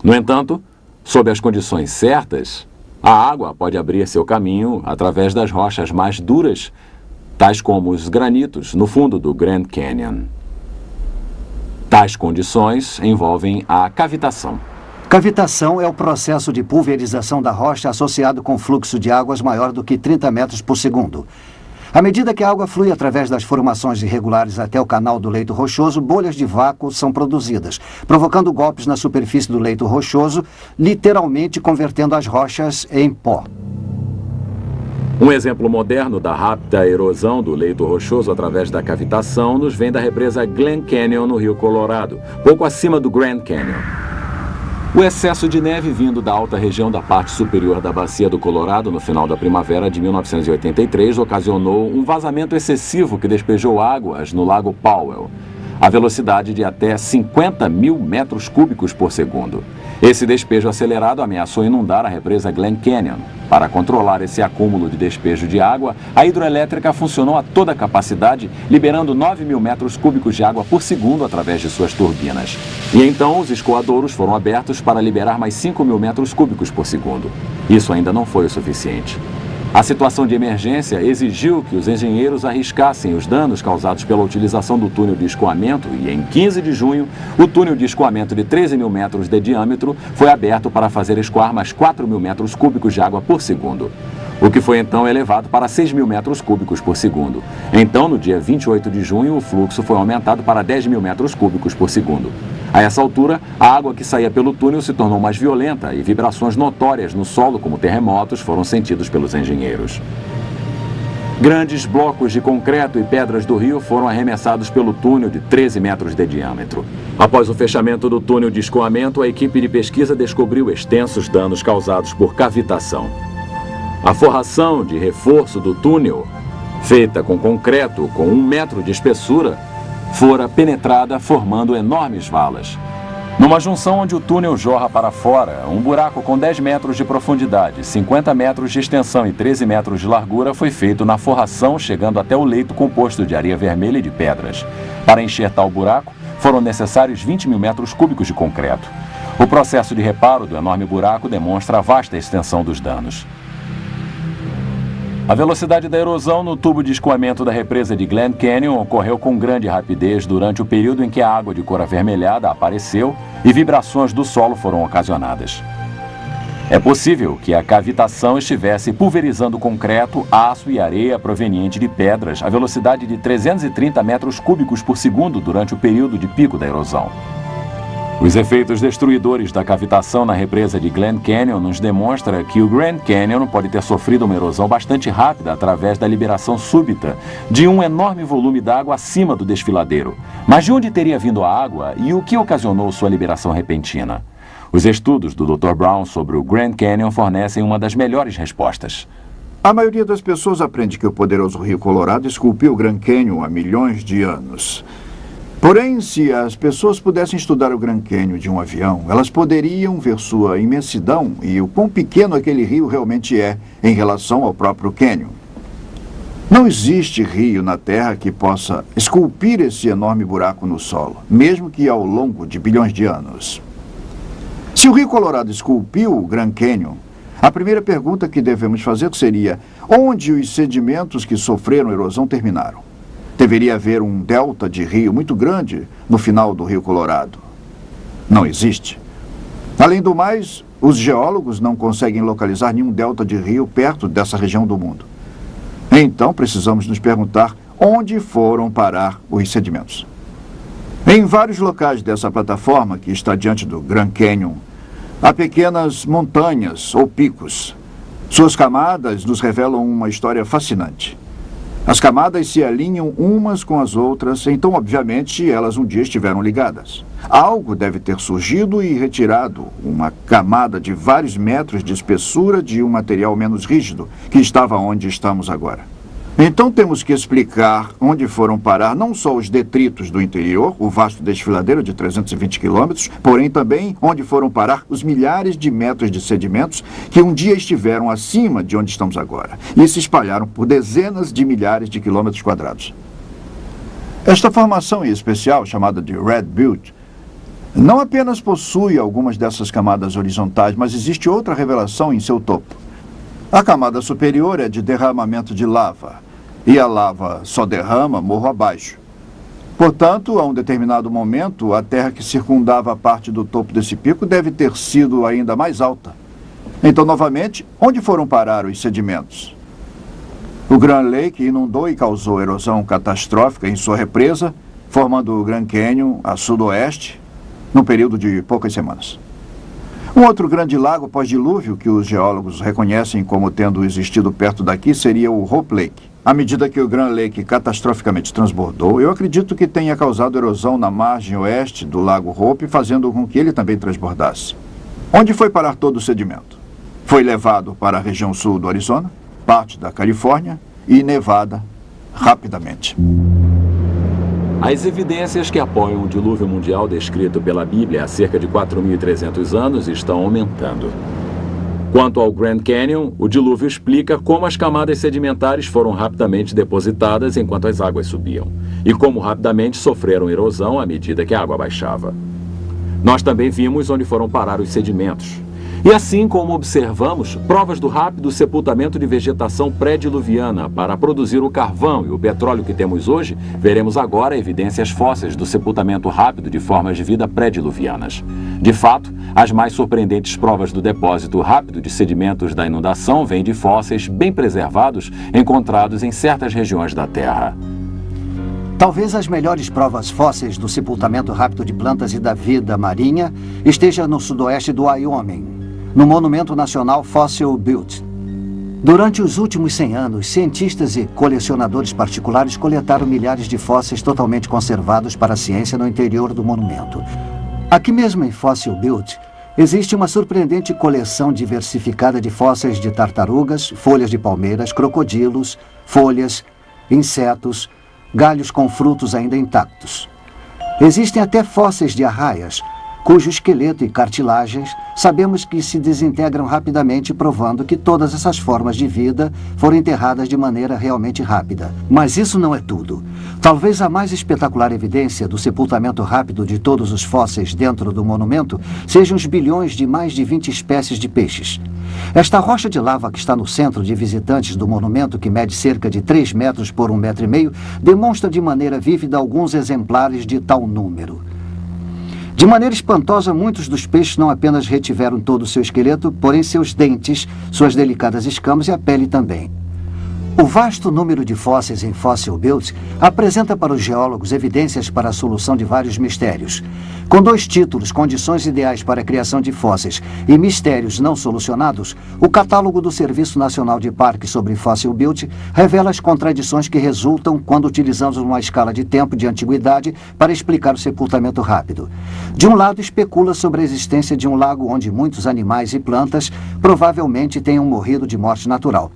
No entanto, sob as condições certas, a água pode abrir seu caminho através das rochas mais duras, tais como os granitos no fundo do Grand Canyon. Tais condições envolvem a cavitação. Cavitação é o processo de pulverização da rocha associado com fluxo de águas maior do que 30 metros por segundo. À medida que a água flui através das formações irregulares até o canal do leito rochoso, bolhas de vácuo são produzidas, provocando golpes na superfície do leito rochoso, literalmente convertendo as rochas em pó. Um exemplo moderno da rápida erosão do leito rochoso através da cavitação nos vem da represa Glen Canyon, no Rio Colorado, pouco acima do Grand Canyon. O excesso de neve vindo da alta região da parte superior da bacia do Colorado no final da primavera de 1983 ocasionou um vazamento excessivo que despejou águas no Lago Powell, a velocidade de até 50 mil metros cúbicos por segundo. Esse despejo acelerado ameaçou inundar a represa Glen Canyon. Para controlar esse acúmulo de despejo de água, a hidroelétrica funcionou a toda capacidade, liberando 9 mil metros cúbicos de água por segundo através de suas turbinas. E então os escoadouros foram abertos para liberar mais 5 mil metros cúbicos por segundo. Isso ainda não foi o suficiente. A situação de emergência exigiu que os engenheiros arriscassem os danos causados pela utilização do túnel de escoamento e, em 15 de junho, o túnel de escoamento de 13 mil metros de diâmetro foi aberto para fazer escoar mais 4 mil metros cúbicos de água por segundo, o que foi então elevado para 6 mil metros cúbicos por segundo. Então, no dia 28 de junho, o fluxo foi aumentado para 10 mil metros cúbicos por segundo. A essa altura, a água que saía pelo túnel se tornou mais violenta e vibrações notórias no solo, como terremotos, foram sentidos pelos engenheiros. Grandes blocos de concreto e pedras do rio foram arremessados pelo túnel de 13 metros de diâmetro. Após o fechamento do túnel de escoamento, a equipe de pesquisa descobriu extensos danos causados por cavitação. A forração de reforço do túnel, feita com concreto com 1 metro de espessura, fora penetrada, formando enormes valas. Numa junção onde o túnel jorra para fora, um buraco com 10 metros de profundidade, 50 metros de extensão e 13 metros de largura foi feito na forração, chegando até o leito composto de areia vermelha e de pedras. Para encher tal buraco, foram necessários 20 mil metros cúbicos de concreto. O processo de reparo do enorme buraco demonstra a vasta extensão dos danos. A velocidade da erosão no tubo de escoamento da represa de Glen Canyon ocorreu com grande rapidez durante o período em que a água de cor avermelhada apareceu e vibrações do solo foram ocasionadas. É possível que a cavitação estivesse pulverizando concreto, aço e areia proveniente de pedras à velocidade de 330 metros cúbicos por segundo durante o período de pico da erosão. Os efeitos destruidores da cavitação na represa de Glen Canyon nos demonstra que o Grand Canyon pode ter sofrido uma erosão bastante rápida através da liberação súbita de um enorme volume d'água acima do desfiladeiro. Mas de onde teria vindo a água e o que ocasionou sua liberação repentina? Os estudos do Dr. Brown sobre o Grand Canyon fornecem uma das melhores respostas. A maioria das pessoas aprende que o poderoso Rio Colorado esculpiu o Grand Canyon há milhões de anos. Porém, se as pessoas pudessem estudar o Grand Canyon de um avião, elas poderiam ver sua imensidão e o quão pequeno aquele rio realmente é em relação ao próprio Canyon. Não existe rio na Terra que possa esculpir esse enorme buraco no solo, mesmo que ao longo de bilhões de anos. Se o Rio Colorado esculpiu o Grand Canyon, a primeira pergunta que devemos fazer seria: onde os sedimentos que sofreram erosão terminaram? Deveria haver um delta de rio muito grande no final do Rio Colorado. Não existe. Além do mais, os geólogos não conseguem localizar nenhum delta de rio perto dessa região do mundo. Então, precisamos nos perguntar onde foram parar os sedimentos. Em vários locais dessa plataforma, que está diante do Grand Canyon, há pequenas montanhas ou picos. Suas camadas nos revelam uma história fascinante. As camadas se alinham umas com as outras, então, obviamente, elas um dia estiveram ligadas. Algo deve ter surgido e retirado uma camada de vários metros de espessura de um material menos rígido, que estava onde estamos agora. Então temos que explicar onde foram parar não só os detritos do interior, o vasto desfiladeiro de 320 quilômetros, porém também onde foram parar os milhares de metros de sedimentos que um dia estiveram acima de onde estamos agora e se espalharam por dezenas de milhares de quilômetros quadrados. Esta formação em especial, chamada de Red Butte, não apenas possui algumas dessas camadas horizontais, mas existe outra revelação em seu topo. A camada superior é de derramamento de lava, e a lava só derrama morro abaixo. Portanto, a um determinado momento, a terra que circundava a parte do topo desse pico deve ter sido ainda mais alta. Então, novamente, onde foram parar os sedimentos? O Grand Lake inundou e causou erosão catastrófica em sua represa, formando o Grand Canyon a sudoeste, num período de poucas semanas. Um outro grande lago pós-dilúvio que os geólogos reconhecem como tendo existido perto daqui seria o Hope Lake. À medida que o Grand Lake catastroficamente transbordou, eu acredito que tenha causado erosão na margem oeste do lago Hope, fazendo com que ele também transbordasse. Onde foi parar todo o sedimento? Foi levado para a região sul do Arizona, parte da Califórnia e Nevada rapidamente. As evidências que apoiam o dilúvio mundial descrito pela Bíblia há cerca de 4.300 anos estão aumentando. Quanto ao Grand Canyon, o dilúvio explica como as camadas sedimentares foram rapidamente depositadas enquanto as águas subiam, e como rapidamente sofreram erosão à medida que a água baixava. Nós também vimos onde foram parar os sedimentos. E assim como observamos provas do rápido sepultamento de vegetação pré-diluviana para produzir o carvão e o petróleo que temos hoje, veremos agora evidências fósseis do sepultamento rápido de formas de vida pré-diluvianas. De fato, as mais surpreendentes provas do depósito rápido de sedimentos da inundação vêm de fósseis bem preservados encontrados em certas regiões da Terra. Talvez as melhores provas fósseis do sepultamento rápido de plantas e da vida marinha esteja no sudoeste do Wyoming, no Monumento Nacional Fossil Butte. Durante os últimos 100 anos, cientistas e colecionadores particulares coletaram milhares de fósseis totalmente conservados para a ciência no interior do monumento. Aqui mesmo em Fossil Butte, existe uma surpreendente coleção diversificada de fósseis de tartarugas, folhas de palmeiras, crocodilos, folhas, insetos, galhos com frutos ainda intactos. Existem até fósseis de arraias, cujo esqueleto e cartilagens sabemos que se desintegram rapidamente, provando que todas essas formas de vida foram enterradas de maneira realmente rápida. Mas isso não é tudo. Talvez a mais espetacular evidência do sepultamento rápido de todos os fósseis dentro do monumento sejam os bilhões de mais de 20 espécies de peixes. Esta rocha de lava que está no centro de visitantes do monumento, que mede cerca de 3 metros por 1,5 metros, demonstra de maneira vívida alguns exemplares de tal número. De maneira espantosa, muitos dos peixes não apenas retiveram todo o seu esqueleto, porém seus dentes, suas delicadas escamas e a pele também. O vasto número de fósseis em Fossil Butte apresenta para os geólogos evidências para a solução de vários mistérios. Com 2 títulos, Condições Ideais para a Criação de Fósseis e Mistérios Não Solucionados, o catálogo do Serviço Nacional de Parques sobre Fossil Butte revela as contradições que resultam quando utilizamos uma escala de tempo de antiguidade para explicar o sepultamento rápido. De um lado, especula sobre a existência de um lago onde muitos animais e plantas provavelmente tenham morrido de morte natural.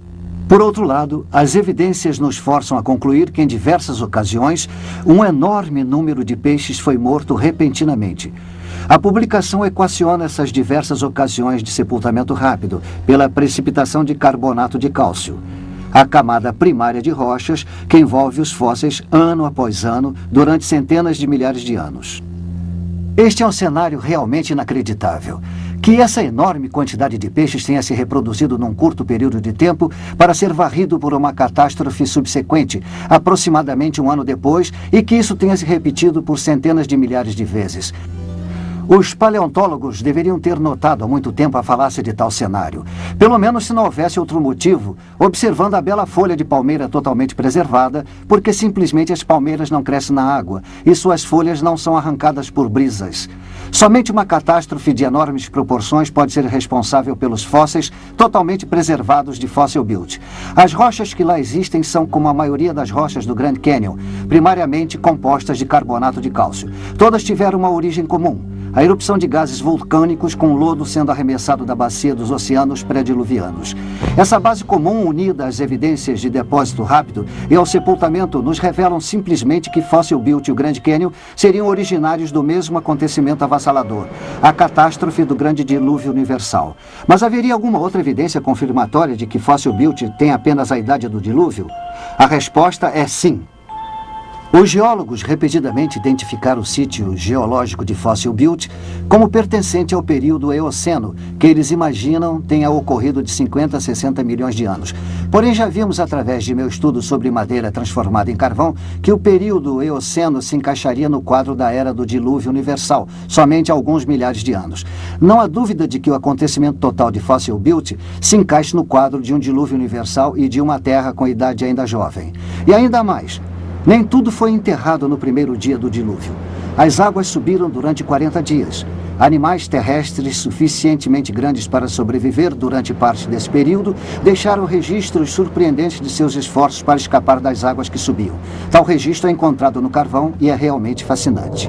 Por outro lado, as evidências nos forçam a concluir que, em diversas ocasiões, um enorme número de peixes foi morto repentinamente. A publicação equaciona essas diversas ocasiões de sepultamento rápido pela precipitação de carbonato de cálcio. a camada primária de rochas que envolve os fósseis ano após ano durante centenas de milhares de anos. Este é um cenário realmente inacreditável. Que essa enorme quantidade de peixes tenha se reproduzido num curto período de tempo para ser varrido por uma catástrofe subsequente, aproximadamente um ano depois, e que isso tenha se repetido por centenas de milhares de vezes. Os paleontólogos deveriam ter notado há muito tempo a falácia de tal cenário. Pelo menos se não houvesse outro motivo, observando a bela folha de palmeira totalmente preservada, porque simplesmente as palmeiras não crescem na água e suas folhas não são arrancadas por brisas. Somente uma catástrofe de enormes proporções pode ser responsável pelos fósseis totalmente preservados de Fossil Butte. As rochas que lá existem são como a maioria das rochas do Grand Canyon, primariamente compostas de carbonato de cálcio. Todas tiveram uma origem comum: a erupção de gases vulcânicos com lodo sendo arremessado da bacia dos oceanos pré-diluvianos. Essa base comum, unida às evidências de depósito rápido e ao sepultamento, nos revelam simplesmente que Fossil Butte e o Grand Canyon seriam originários do mesmo acontecimento avassalador, a catástrofe do Grande Dilúvio Universal. Mas haveria alguma outra evidência confirmatória de que Fossil Butte tem apenas a idade do dilúvio? A resposta é sim. Os geólogos repetidamente identificaram o sítio geológico de Fossil Butte como pertencente ao período Eoceno, que eles imaginam tenha ocorrido de 50 a 60 milhões de anos. Porém, já vimos através de meu estudo sobre madeira transformada em carvão que o período Eoceno se encaixaria no quadro da Era do Dilúvio Universal, somente há alguns milhares de anos. Não há dúvida de que o acontecimento total de Fossil Butte se encaixe no quadro de um dilúvio universal e de uma Terra com idade ainda jovem. E ainda mais, nem tudo foi enterrado no primeiro dia do dilúvio. As águas subiram durante 40 dias. Animais terrestres suficientemente grandes para sobreviver durante parte desse período deixaram registros surpreendentes de seus esforços para escapar das águas que subiam. Tal registro é encontrado no carvão e é realmente fascinante.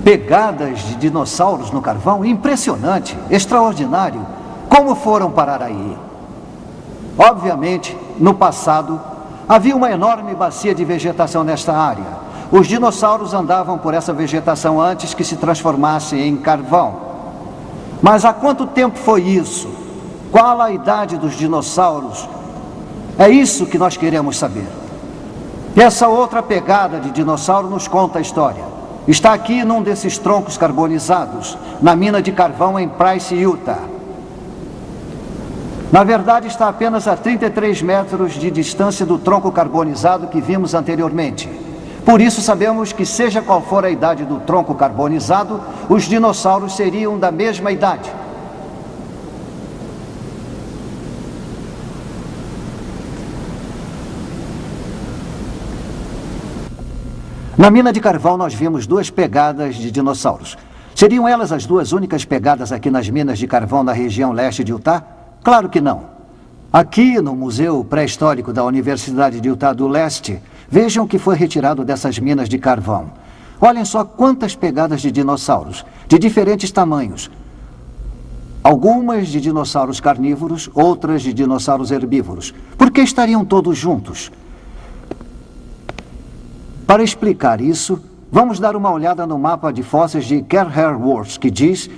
Pegadas de dinossauros no carvão? Impressionante, extraordinário. Como foram parar aí? Obviamente, no passado, havia uma enorme bacia de vegetação nesta área. Os dinossauros andavam por essa vegetação antes que se transformasse em carvão. Mas há quanto tempo foi isso? Qual a idade dos dinossauros? É isso que nós queremos saber. E essa outra pegada de dinossauro nos conta a história. Está aqui num desses troncos carbonizados, na mina de carvão em Price, Utah. Na verdade, está apenas a 33 metros de distância do tronco carbonizado que vimos anteriormente. Por isso sabemos que, seja qual for a idade do tronco carbonizado, os dinossauros seriam da mesma idade. Na mina de carvão nós vimos duas pegadas de dinossauros. Seriam elas as duas únicas pegadas aqui nas minas de carvão na região leste de Utah? Claro que não. Aqui no Museu Pré-Histórico da Universidade de Utah do Leste, vejam o que foi retirado dessas minas de carvão. Olhem só quantas pegadas de dinossauros, de diferentes tamanhos. Algumas de dinossauros carnívoros, outras de dinossauros herbívoros. Por que estariam todos juntos? Para explicar isso, vamos dar uma olhada no mapa de fósseis de Kerr-Hareworth, que diz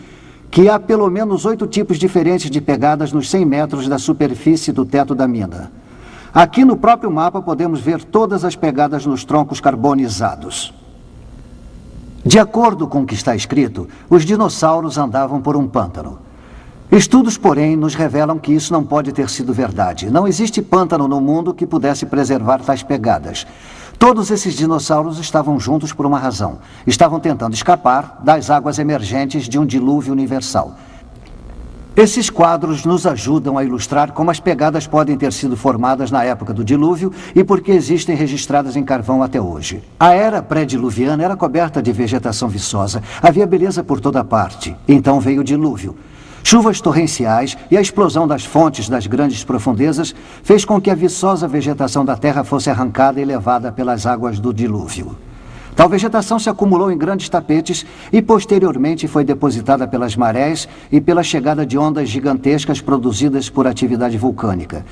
que há pelo menos 8 tipos diferentes de pegadas nos 100 metros da superfície do teto da mina. Aqui no próprio mapa podemos ver todas as pegadas nos troncos carbonizados. De acordo com o que está escrito, os dinossauros andavam por um pântano. Estudos, porém, nos revelam que isso não pode ter sido verdade. Não existe pântano no mundo que pudesse preservar tais pegadas. Todos esses dinossauros estavam juntos por uma razão. Estavam tentando escapar das águas emergentes de um dilúvio universal. Esses quadros nos ajudam a ilustrar como as pegadas podem ter sido formadas na época do dilúvio e por que existem registradas em carvão até hoje. A era pré-diluviana era coberta de vegetação viçosa. Havia beleza por toda parte. Então veio o dilúvio. Chuvas torrenciais e a explosão das fontes das grandes profundezas fez com que a viçosa vegetação da Terra fosse arrancada e levada pelas águas do dilúvio. Tal vegetação se acumulou em grandes tapetes e posteriormente foi depositada pelas marés e pela chegada de ondas gigantescas produzidas por atividade vulcânica.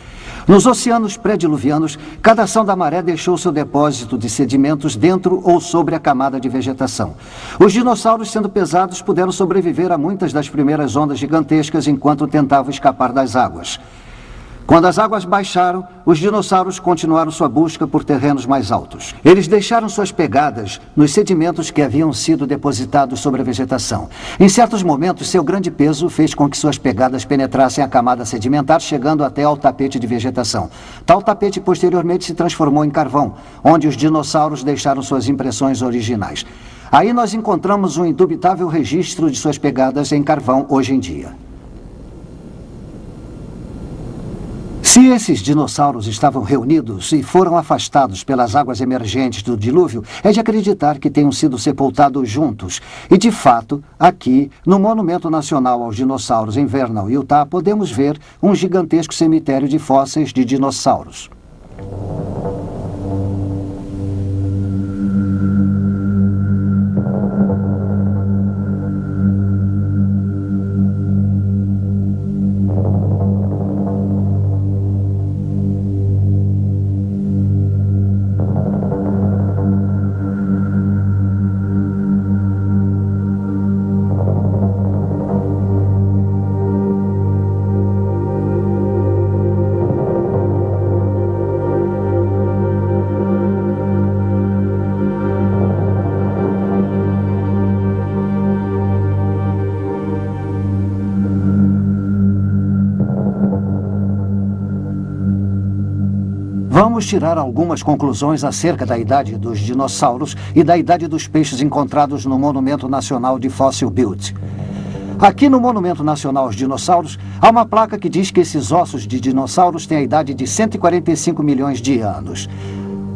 Nos oceanos pré-diluvianos, cada ação da maré deixou seu depósito de sedimentos dentro ou sobre a camada de vegetação. Os dinossauros, sendo pesados, puderam sobreviver a muitas das primeiras ondas gigantescas enquanto tentavam escapar das águas. Quando as águas baixaram, os dinossauros continuaram sua busca por terrenos mais altos. Eles deixaram suas pegadas nos sedimentos que haviam sido depositados sobre a vegetação. Em certos momentos, seu grande peso fez com que suas pegadas penetrassem a camada sedimentar, chegando até ao tapete de vegetação. Tal tapete posteriormente se transformou em carvão, onde os dinossauros deixaram suas impressões originais. Aí nós encontramos um indubitável registro de suas pegadas em carvão hoje em dia. Se esses dinossauros estavam reunidos e foram afastados pelas águas emergentes do dilúvio, é de acreditar que tenham sido sepultados juntos. E, de fato, aqui, no Monumento Nacional aos Dinossauros em Vernal, Utah, podemos ver um gigantesco cemitério de fósseis de dinossauros. Vamos tirar algumas conclusões acerca da idade dos dinossauros e da idade dos peixes encontrados no Monumento Nacional de Fossil Butte. Aqui no Monumento Nacional aos Dinossauros, há uma placa que diz que esses ossos de dinossauros têm a idade de 145 milhões de anos,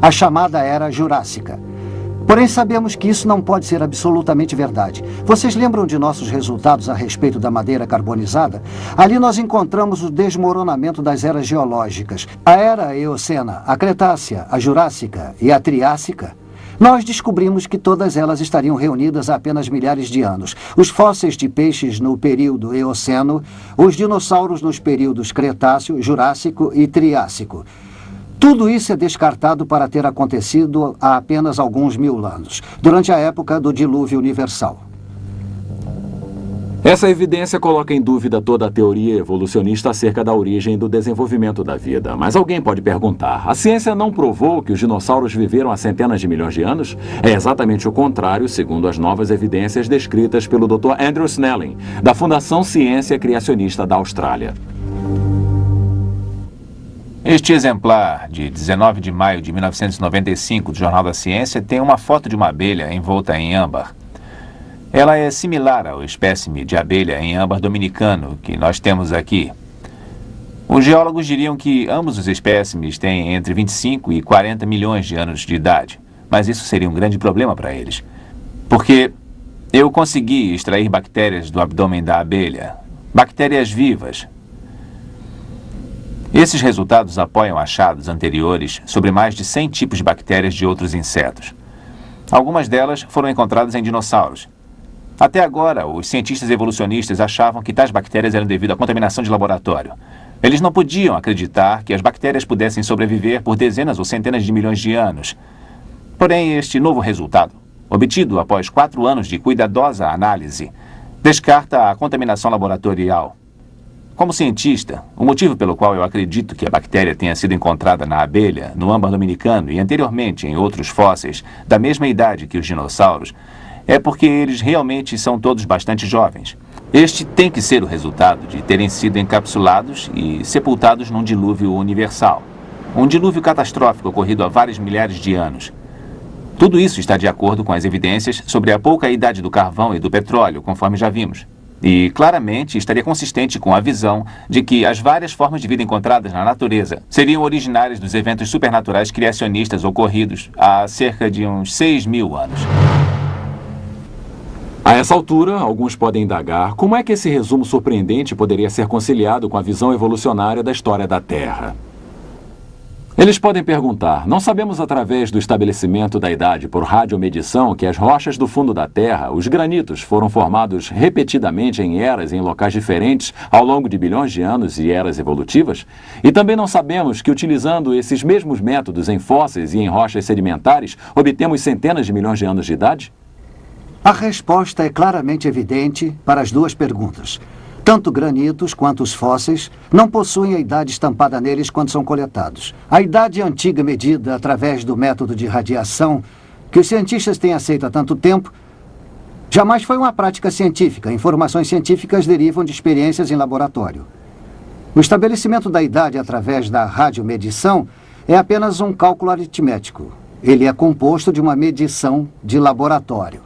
a chamada Era Jurássica. Porém, sabemos que isso não pode ser absolutamente verdade. Vocês lembram de nossos resultados a respeito da madeira carbonizada? Ali nós encontramos o desmoronamento das eras geológicas. A Era Eocena, a Cretácea, a Jurássica e a Triássica. Nós descobrimos que todas elas estariam reunidas há apenas milhares de anos. Os fósseis de peixes no período Eoceno, os dinossauros nos períodos Cretáceo, Jurássico e Triássico. Tudo isso é descartado para ter acontecido há apenas alguns mil anos, durante a época do dilúvio universal. Essa evidência coloca em dúvida toda a teoria evolucionista acerca da origem e do desenvolvimento da vida. Mas alguém pode perguntar, a ciência não provou que os dinossauros viveram há centenas de milhões de anos? É exatamente o contrário, segundo as novas evidências descritas pelo Dr. Andrew Snelling, da Fundação Ciência Criacionista da Austrália. Este exemplar, de 19 de maio de 1995, do Jornal da Ciência, tem uma foto de uma abelha envolta em âmbar. Ela é similar ao espécime de abelha em âmbar dominicano que nós temos aqui. Os geólogos diriam que ambos os espécimes têm entre 25 e 40 milhões de anos de idade, mas isso seria um grande problema para eles, porque eu consegui extrair bactérias do abdômen da abelha, bactérias vivas. Esses resultados apoiam achados anteriores sobre mais de 100 tipos de bactérias de outros insetos. Algumas delas foram encontradas em dinossauros. Até agora, os cientistas evolucionistas achavam que tais bactérias eram devido à contaminação de laboratório. Eles não podiam acreditar que as bactérias pudessem sobreviver por dezenas ou centenas de milhões de anos. Porém, este novo resultado, obtido após 4 anos de cuidadosa análise, descarta a contaminação laboratorial. Como cientista, o motivo pelo qual eu acredito que a bactéria tenha sido encontrada na abelha, no âmbar dominicano e anteriormente em outros fósseis da mesma idade que os dinossauros, é porque eles realmente são todos bastante jovens. Este tem que ser o resultado de terem sido encapsulados e sepultados num dilúvio universal. Um dilúvio catastrófico ocorrido há vários milhares de anos. Tudo isso está de acordo com as evidências sobre a pouca idade do carvão e do petróleo, conforme já vimos. E, claramente, estaria consistente com a visão de que as várias formas de vida encontradas na natureza seriam originárias dos eventos supernaturais criacionistas ocorridos há cerca de uns 6.000 anos. A essa altura, alguns podem indagar como é que esse resumo surpreendente poderia ser conciliado com a visão evolucionária da história da Terra. Eles podem perguntar, não sabemos através do estabelecimento da idade por radiomedição que as rochas do fundo da Terra, os granitos, foram formados repetidamente em eras em locais diferentes ao longo de bilhões de anos e eras evolutivas? E também não sabemos que utilizando esses mesmos métodos em fósseis e em rochas sedimentares, obtemos centenas de milhões de anos de idade? A resposta é claramente evidente para as duas perguntas. Tanto granitos quanto os fósseis não possuem a idade estampada neles quando são coletados. A idade antiga medida através do método de radiação, que os cientistas têm aceito há tanto tempo, jamais foi uma prática científica. Informações científicas derivam de experiências em laboratório. O estabelecimento da idade através da radiomedição é apenas um cálculo aritmético. Ele é composto de uma medição de laboratório.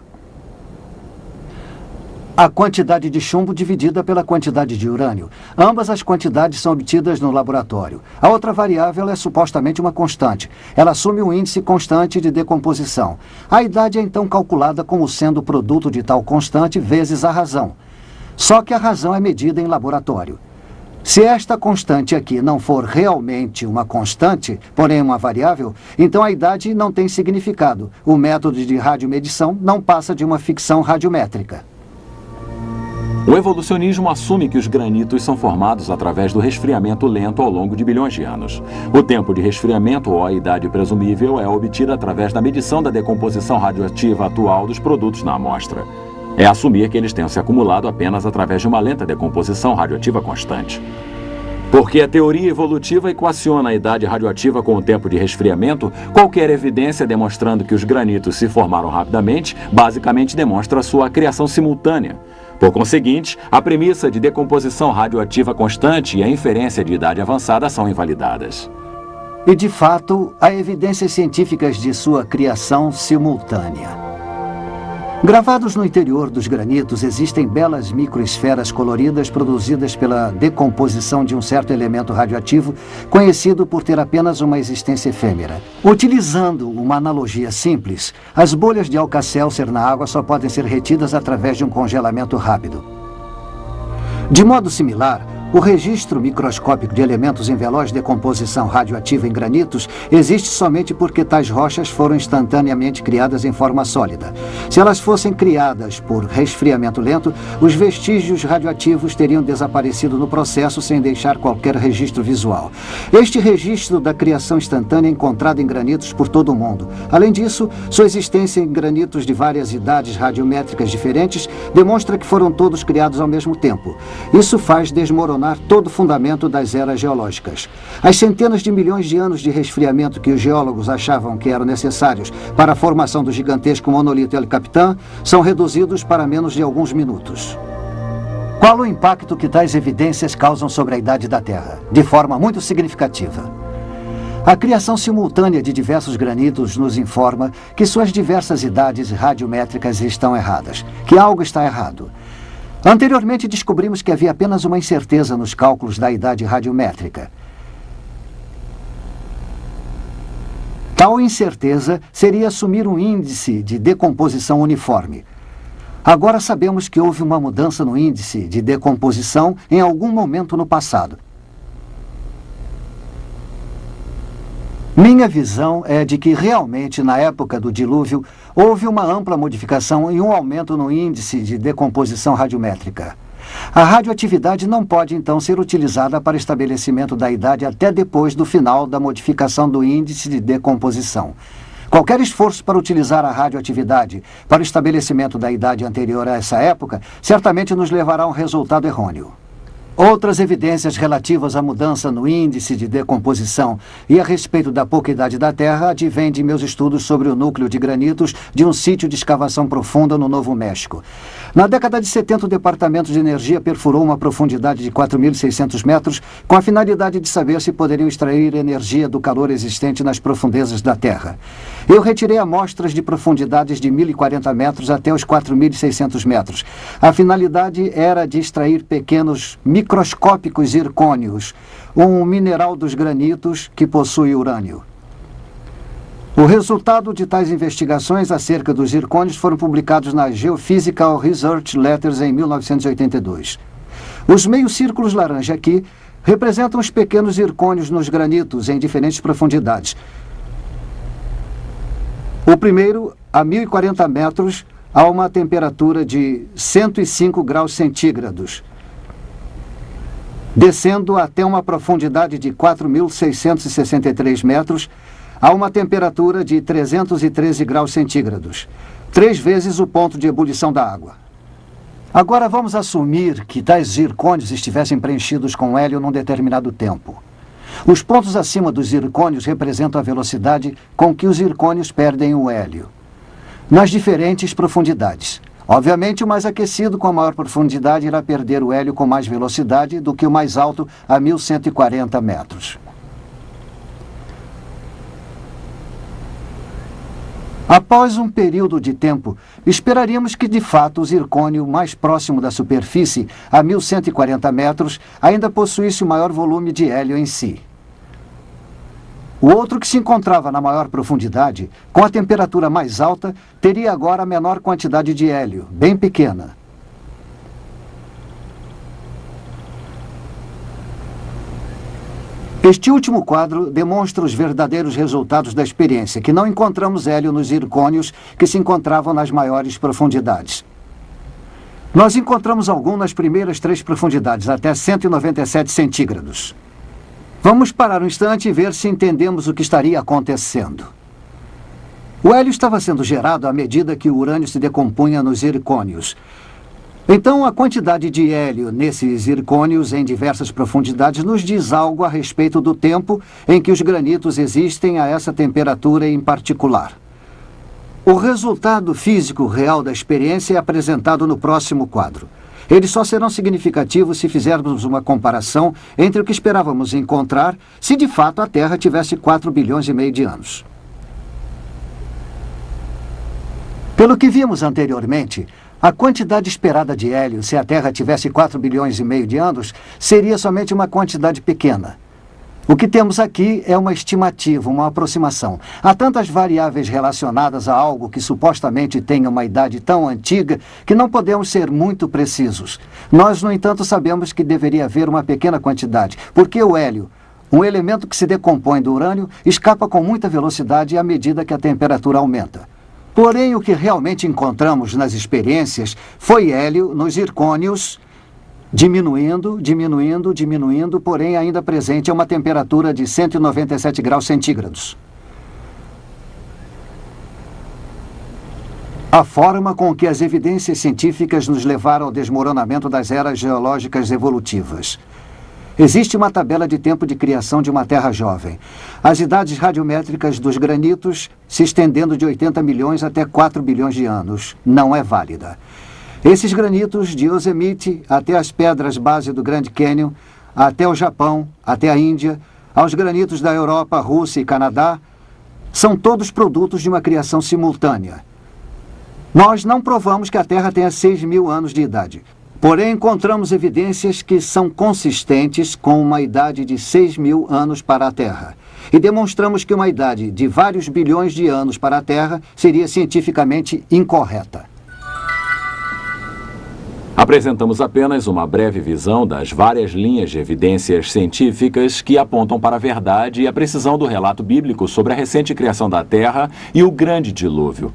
A quantidade de chumbo dividida pela quantidade de urânio. Ambas as quantidades são obtidas no laboratório. A outra variável é supostamente uma constante. Ela assume um índice constante de decomposição. A idade é então calculada como sendo o produto de tal constante vezes a razão. Só que a razão é medida em laboratório. Se esta constante aqui não for realmente uma constante, porém uma variável, então a idade não tem significado. O método de radiomedição não passa de uma ficção radiométrica. O evolucionismo assume que os granitos são formados através do resfriamento lento ao longo de bilhões de anos. O tempo de resfriamento ou a idade presumível é obtida através da medição da decomposição radioativa atual dos produtos na amostra. É assumir que eles tenham se acumulado apenas através de uma lenta decomposição radioativa constante. Porque a teoria evolutiva equaciona a idade radioativa com o tempo de resfriamento, qualquer evidência demonstrando que os granitos se formaram rapidamente, basicamente demonstra sua criação simultânea. Por conseguinte, a premissa de decomposição radioativa constante e a inferência de idade avançada são invalidadas. E, de fato, há evidências científicas de sua criação simultânea. Gravados no interior dos granitos existem belas microesferas coloridas produzidas pela decomposição de um certo elemento radioativo conhecido por ter apenas uma existência efêmera. Utilizando uma analogia simples, as bolhas de Alka-Seltzer na água só podem ser retidas através de um congelamento rápido. De modo similar, o registro microscópico de elementos em veloz decomposição radioativa em granitos existe somente porque tais rochas foram instantaneamente criadas em forma sólida. Se elas fossem criadas por resfriamento lento, os vestígios radioativos teriam desaparecido no processo sem deixar qualquer registro visual. Este registro da criação instantânea é encontrado em granitos por todo o mundo. Além disso, sua existência em granitos de várias idades radiométricas diferentes demonstra que foram todos criados ao mesmo tempo. Isso faz desmoronar todo o fundamento das eras geológicas. As centenas de milhões de anos de resfriamento que os geólogos achavam que eram necessários para a formação do gigantesco monolito El Capitan são reduzidos para menos de alguns minutos. Qual o impacto que tais evidências causam sobre a idade da Terra? De forma muito significativa. A criação simultânea de diversos granitos nos informa que suas diversas idades radiométricas estão erradas, que algo está errado. Anteriormente descobrimos que havia apenas uma incerteza nos cálculos da idade radiométrica. Tal incerteza seria assumir um índice de decomposição uniforme. Agora sabemos que houve uma mudança no índice de decomposição em algum momento no passado. Minha visão é de que realmente, na época do dilúvio, houve uma ampla modificação e um aumento no índice de decomposição radiométrica. A radioatividade não pode, então, ser utilizada para estabelecimento da idade até depois do final da modificação do índice de decomposição. Qualquer esforço para utilizar a radioatividade para o estabelecimento da idade anterior a essa época certamente nos levará a um resultado errôneo. Outras evidências relativas à mudança no índice de decomposição e a respeito da pouca idade da Terra advêm de meus estudos sobre o núcleo de granitos de um sítio de escavação profunda no Novo México. Na década de 70, o Departamento de Energia perfurou uma profundidade de 4.600 metros com a finalidade de saber se poderiam extrair energia do calor existente nas profundezas da Terra. Eu retirei amostras de profundidades de 1.040 metros até os 4.600 metros. A finalidade era de extrair pequenos microscópicos zircônios, um mineral dos granitos que possui urânio. O resultado de tais investigações acerca dos zircônios foram publicados na Geophysical Research Letters em 1982. Os meios círculos laranja aqui representam os pequenos zircônios nos granitos em diferentes profundidades. O primeiro, a 1040 metros, a uma temperatura de 105 graus centígrados, descendo até uma profundidade de 4.663 metros, a uma temperatura de 313 graus centígrados, 3 vezes o ponto de ebulição da água. Agora vamos assumir que tais zircônios estivessem preenchidos com hélio num determinado tempo. Os pontos acima dos zircônios representam a velocidade com que os zircônios perdem o hélio, nas diferentes profundidades. Obviamente, o mais aquecido com a maior profundidade irá perder o hélio com mais velocidade do que o mais alto a 1140 metros. Após um período de tempo, esperaríamos que, de fato, o zircônio mais próximo da superfície, a 1140 metros, ainda possuísse o maior volume de hélio em si. O outro, que se encontrava na maior profundidade, com a temperatura mais alta, teria agora a menor quantidade de hélio, bem pequena. Este último quadro demonstra os verdadeiros resultados da experiência, que não encontramos hélio nos zircônios que se encontravam nas maiores profundidades. Nós encontramos algum nas primeiras 3 profundidades, até 197 centígrados. Vamos parar um instante e ver se entendemos o que estaria acontecendo. O hélio estava sendo gerado à medida que o urânio se decompunha nos zircônios. Então, a quantidade de hélio nesses zircônios em diversas profundidades nos diz algo a respeito do tempo em que os granitos existem a essa temperatura em particular. O resultado físico real da experiência é apresentado no próximo quadro. Eles só serão significativos se fizermos uma comparação entre o que esperávamos encontrar se de fato a Terra tivesse 4 bilhões e meio de anos. Pelo que vimos anteriormente, a quantidade esperada de hélio, se a Terra tivesse 4 bilhões e meio de anos, seria somente uma quantidade pequena. O que temos aqui é uma estimativa, uma aproximação. Há tantas variáveis relacionadas a algo que supostamente tenha uma idade tão antiga que não podemos ser muito precisos. Nós, no entanto, sabemos que deveria haver uma pequena quantidade, porque o hélio, um elemento que se decompõe do urânio, escapa com muita velocidade à medida que a temperatura aumenta. Porém, o que realmente encontramos nas experiências foi hélio nos zircônios, diminuindo, porém ainda presente a uma temperatura de 197 graus centígrados. A forma com que as evidências científicas nos levaram ao desmoronamento das eras geológicas evolutivas. Existe uma tabela de tempo de criação de uma Terra jovem. As idades radiométricas dos granitos se estendendo de 80 milhões até 4 bilhões de anos. Não é válida. Esses granitos, de Yosemite até as pedras base do Grand Canyon, até o Japão, até a Índia, aos granitos da Europa, Rússia e Canadá, são todos produtos de uma criação simultânea. Nós não provamos que a Terra tenha 6.000 anos de idade. Porém, encontramos evidências que são consistentes com uma idade de 6.000 anos para a Terra. E demonstramos que uma idade de vários bilhões de anos para a Terra seria cientificamente incorreta. Apresentamos apenas uma breve visão das várias linhas de evidências científicas que apontam para a verdade e a precisão do relato bíblico sobre a recente criação da Terra e o grande dilúvio.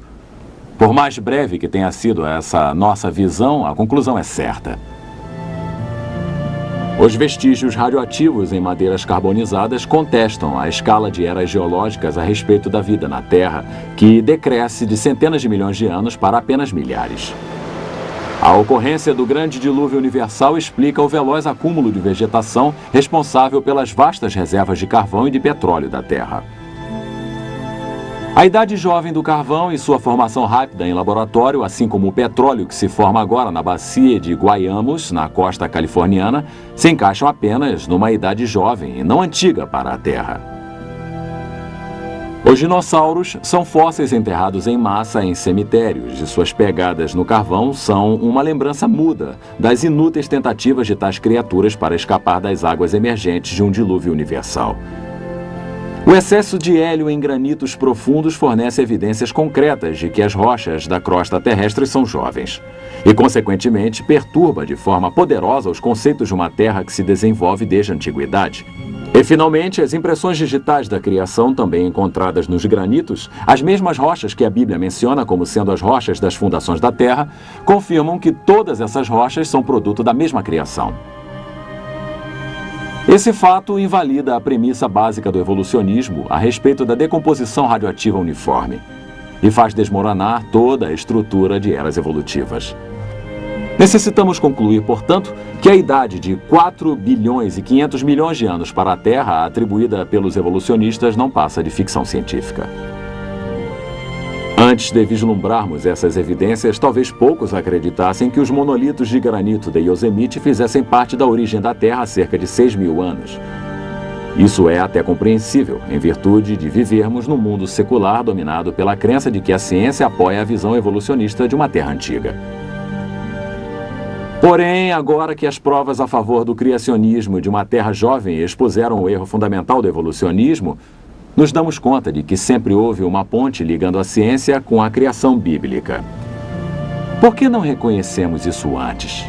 Por mais breve que tenha sido essa nossa visão, a conclusão é certa. Os vestígios radioativos em madeiras carbonizadas contestam a escala de eras geológicas a respeito da vida na Terra, que decresce de centenas de milhões de anos para apenas milhares. A ocorrência do grande dilúvio universal explica o veloz acúmulo de vegetação responsável pelas vastas reservas de carvão e de petróleo da Terra. A idade jovem do carvão e sua formação rápida em laboratório, assim como o petróleo que se forma agora na bacia de Guayamos, na costa californiana, se encaixam apenas numa idade jovem e não antiga para a Terra. Os dinossauros são fósseis enterrados em massa em cemitérios e suas pegadas no carvão são uma lembrança muda das inúteis tentativas de tais criaturas para escapar das águas emergentes de um dilúvio universal. O excesso de hélio em granitos profundos fornece evidências concretas de que as rochas da crosta terrestre são jovens e, consequentemente, perturba de forma poderosa os conceitos de uma Terra que se desenvolve desde a antiguidade. E, finalmente, as impressões digitais da criação, também encontradas nos granitos, as mesmas rochas que a Bíblia menciona como sendo as rochas das fundações da Terra, confirmam que todas essas rochas são produto da mesma criação. Esse fato invalida a premissa básica do evolucionismo a respeito da decomposição radioativa uniforme e faz desmoronar toda a estrutura de eras evolutivas. Necessitamos concluir, portanto, que a idade de 4 bilhões e 500 milhões de anos para a Terra, atribuída pelos evolucionistas, não passa de ficção científica. Antes de vislumbrarmos essas evidências, talvez poucos acreditassem que os monolitos de granito de Yosemite fizessem parte da origem da Terra há cerca de 6.000 anos. Isso é até compreensível, em virtude de vivermos num mundo secular dominado pela crença de que a ciência apoia a visão evolucionista de uma Terra antiga. Porém, agora que as provas a favor do criacionismo de uma Terra jovem expuseram o erro fundamental do evolucionismo, nos damos conta de que sempre houve uma ponte ligando a ciência com a criação bíblica. Por que não reconhecemos isso antes?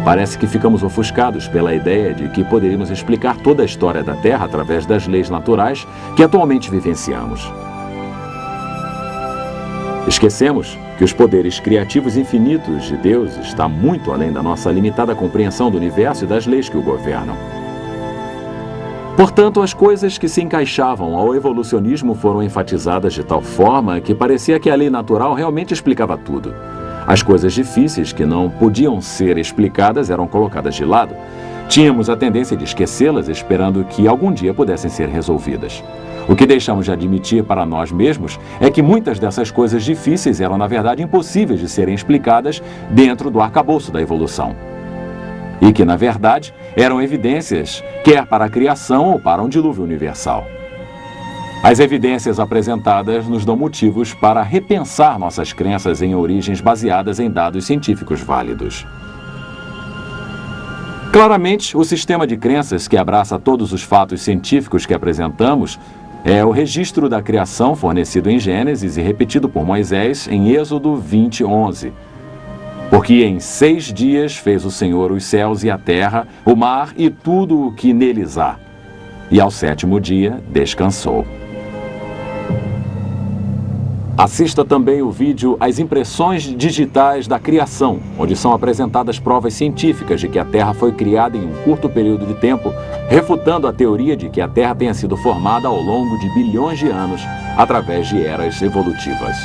Parece que ficamos ofuscados pela ideia de que poderíamos explicar toda a história da Terra através das leis naturais que atualmente vivenciamos. Esquecemos que os poderes criativos infinitos de Deus estão muito além da nossa limitada compreensão do universo e das leis que o governam. Portanto, as coisas que se encaixavam ao evolucionismo foram enfatizadas de tal forma que parecia que a lei natural realmente explicava tudo. As coisas difíceis que não podiam ser explicadas eram colocadas de lado. Tínhamos a tendência de esquecê-las, esperando que algum dia pudessem ser resolvidas. O que deixamos de admitir para nós mesmos é que muitas dessas coisas difíceis eram, na verdade, impossíveis de serem explicadas dentro do arcabouço da evolução. E que, na verdade, eram evidências, quer para a criação ou para um dilúvio universal. As evidências apresentadas nos dão motivos para repensar nossas crenças em origens baseadas em dados científicos válidos. Claramente, o sistema de crenças que abraça todos os fatos científicos que apresentamos é o registro da criação fornecido em Gênesis e repetido por Moisés em Êxodo 20:11. Porque em 6 dias fez o Senhor os céus e a terra, o mar e tudo o que neles há. E ao 7º dia descansou. Assista também o vídeo As Impressões Digitais da Criação, onde são apresentadas provas científicas de que a Terra foi criada em um curto período de tempo, refutando a teoria de que a Terra tenha sido formada ao longo de bilhões de anos através de eras evolutivas.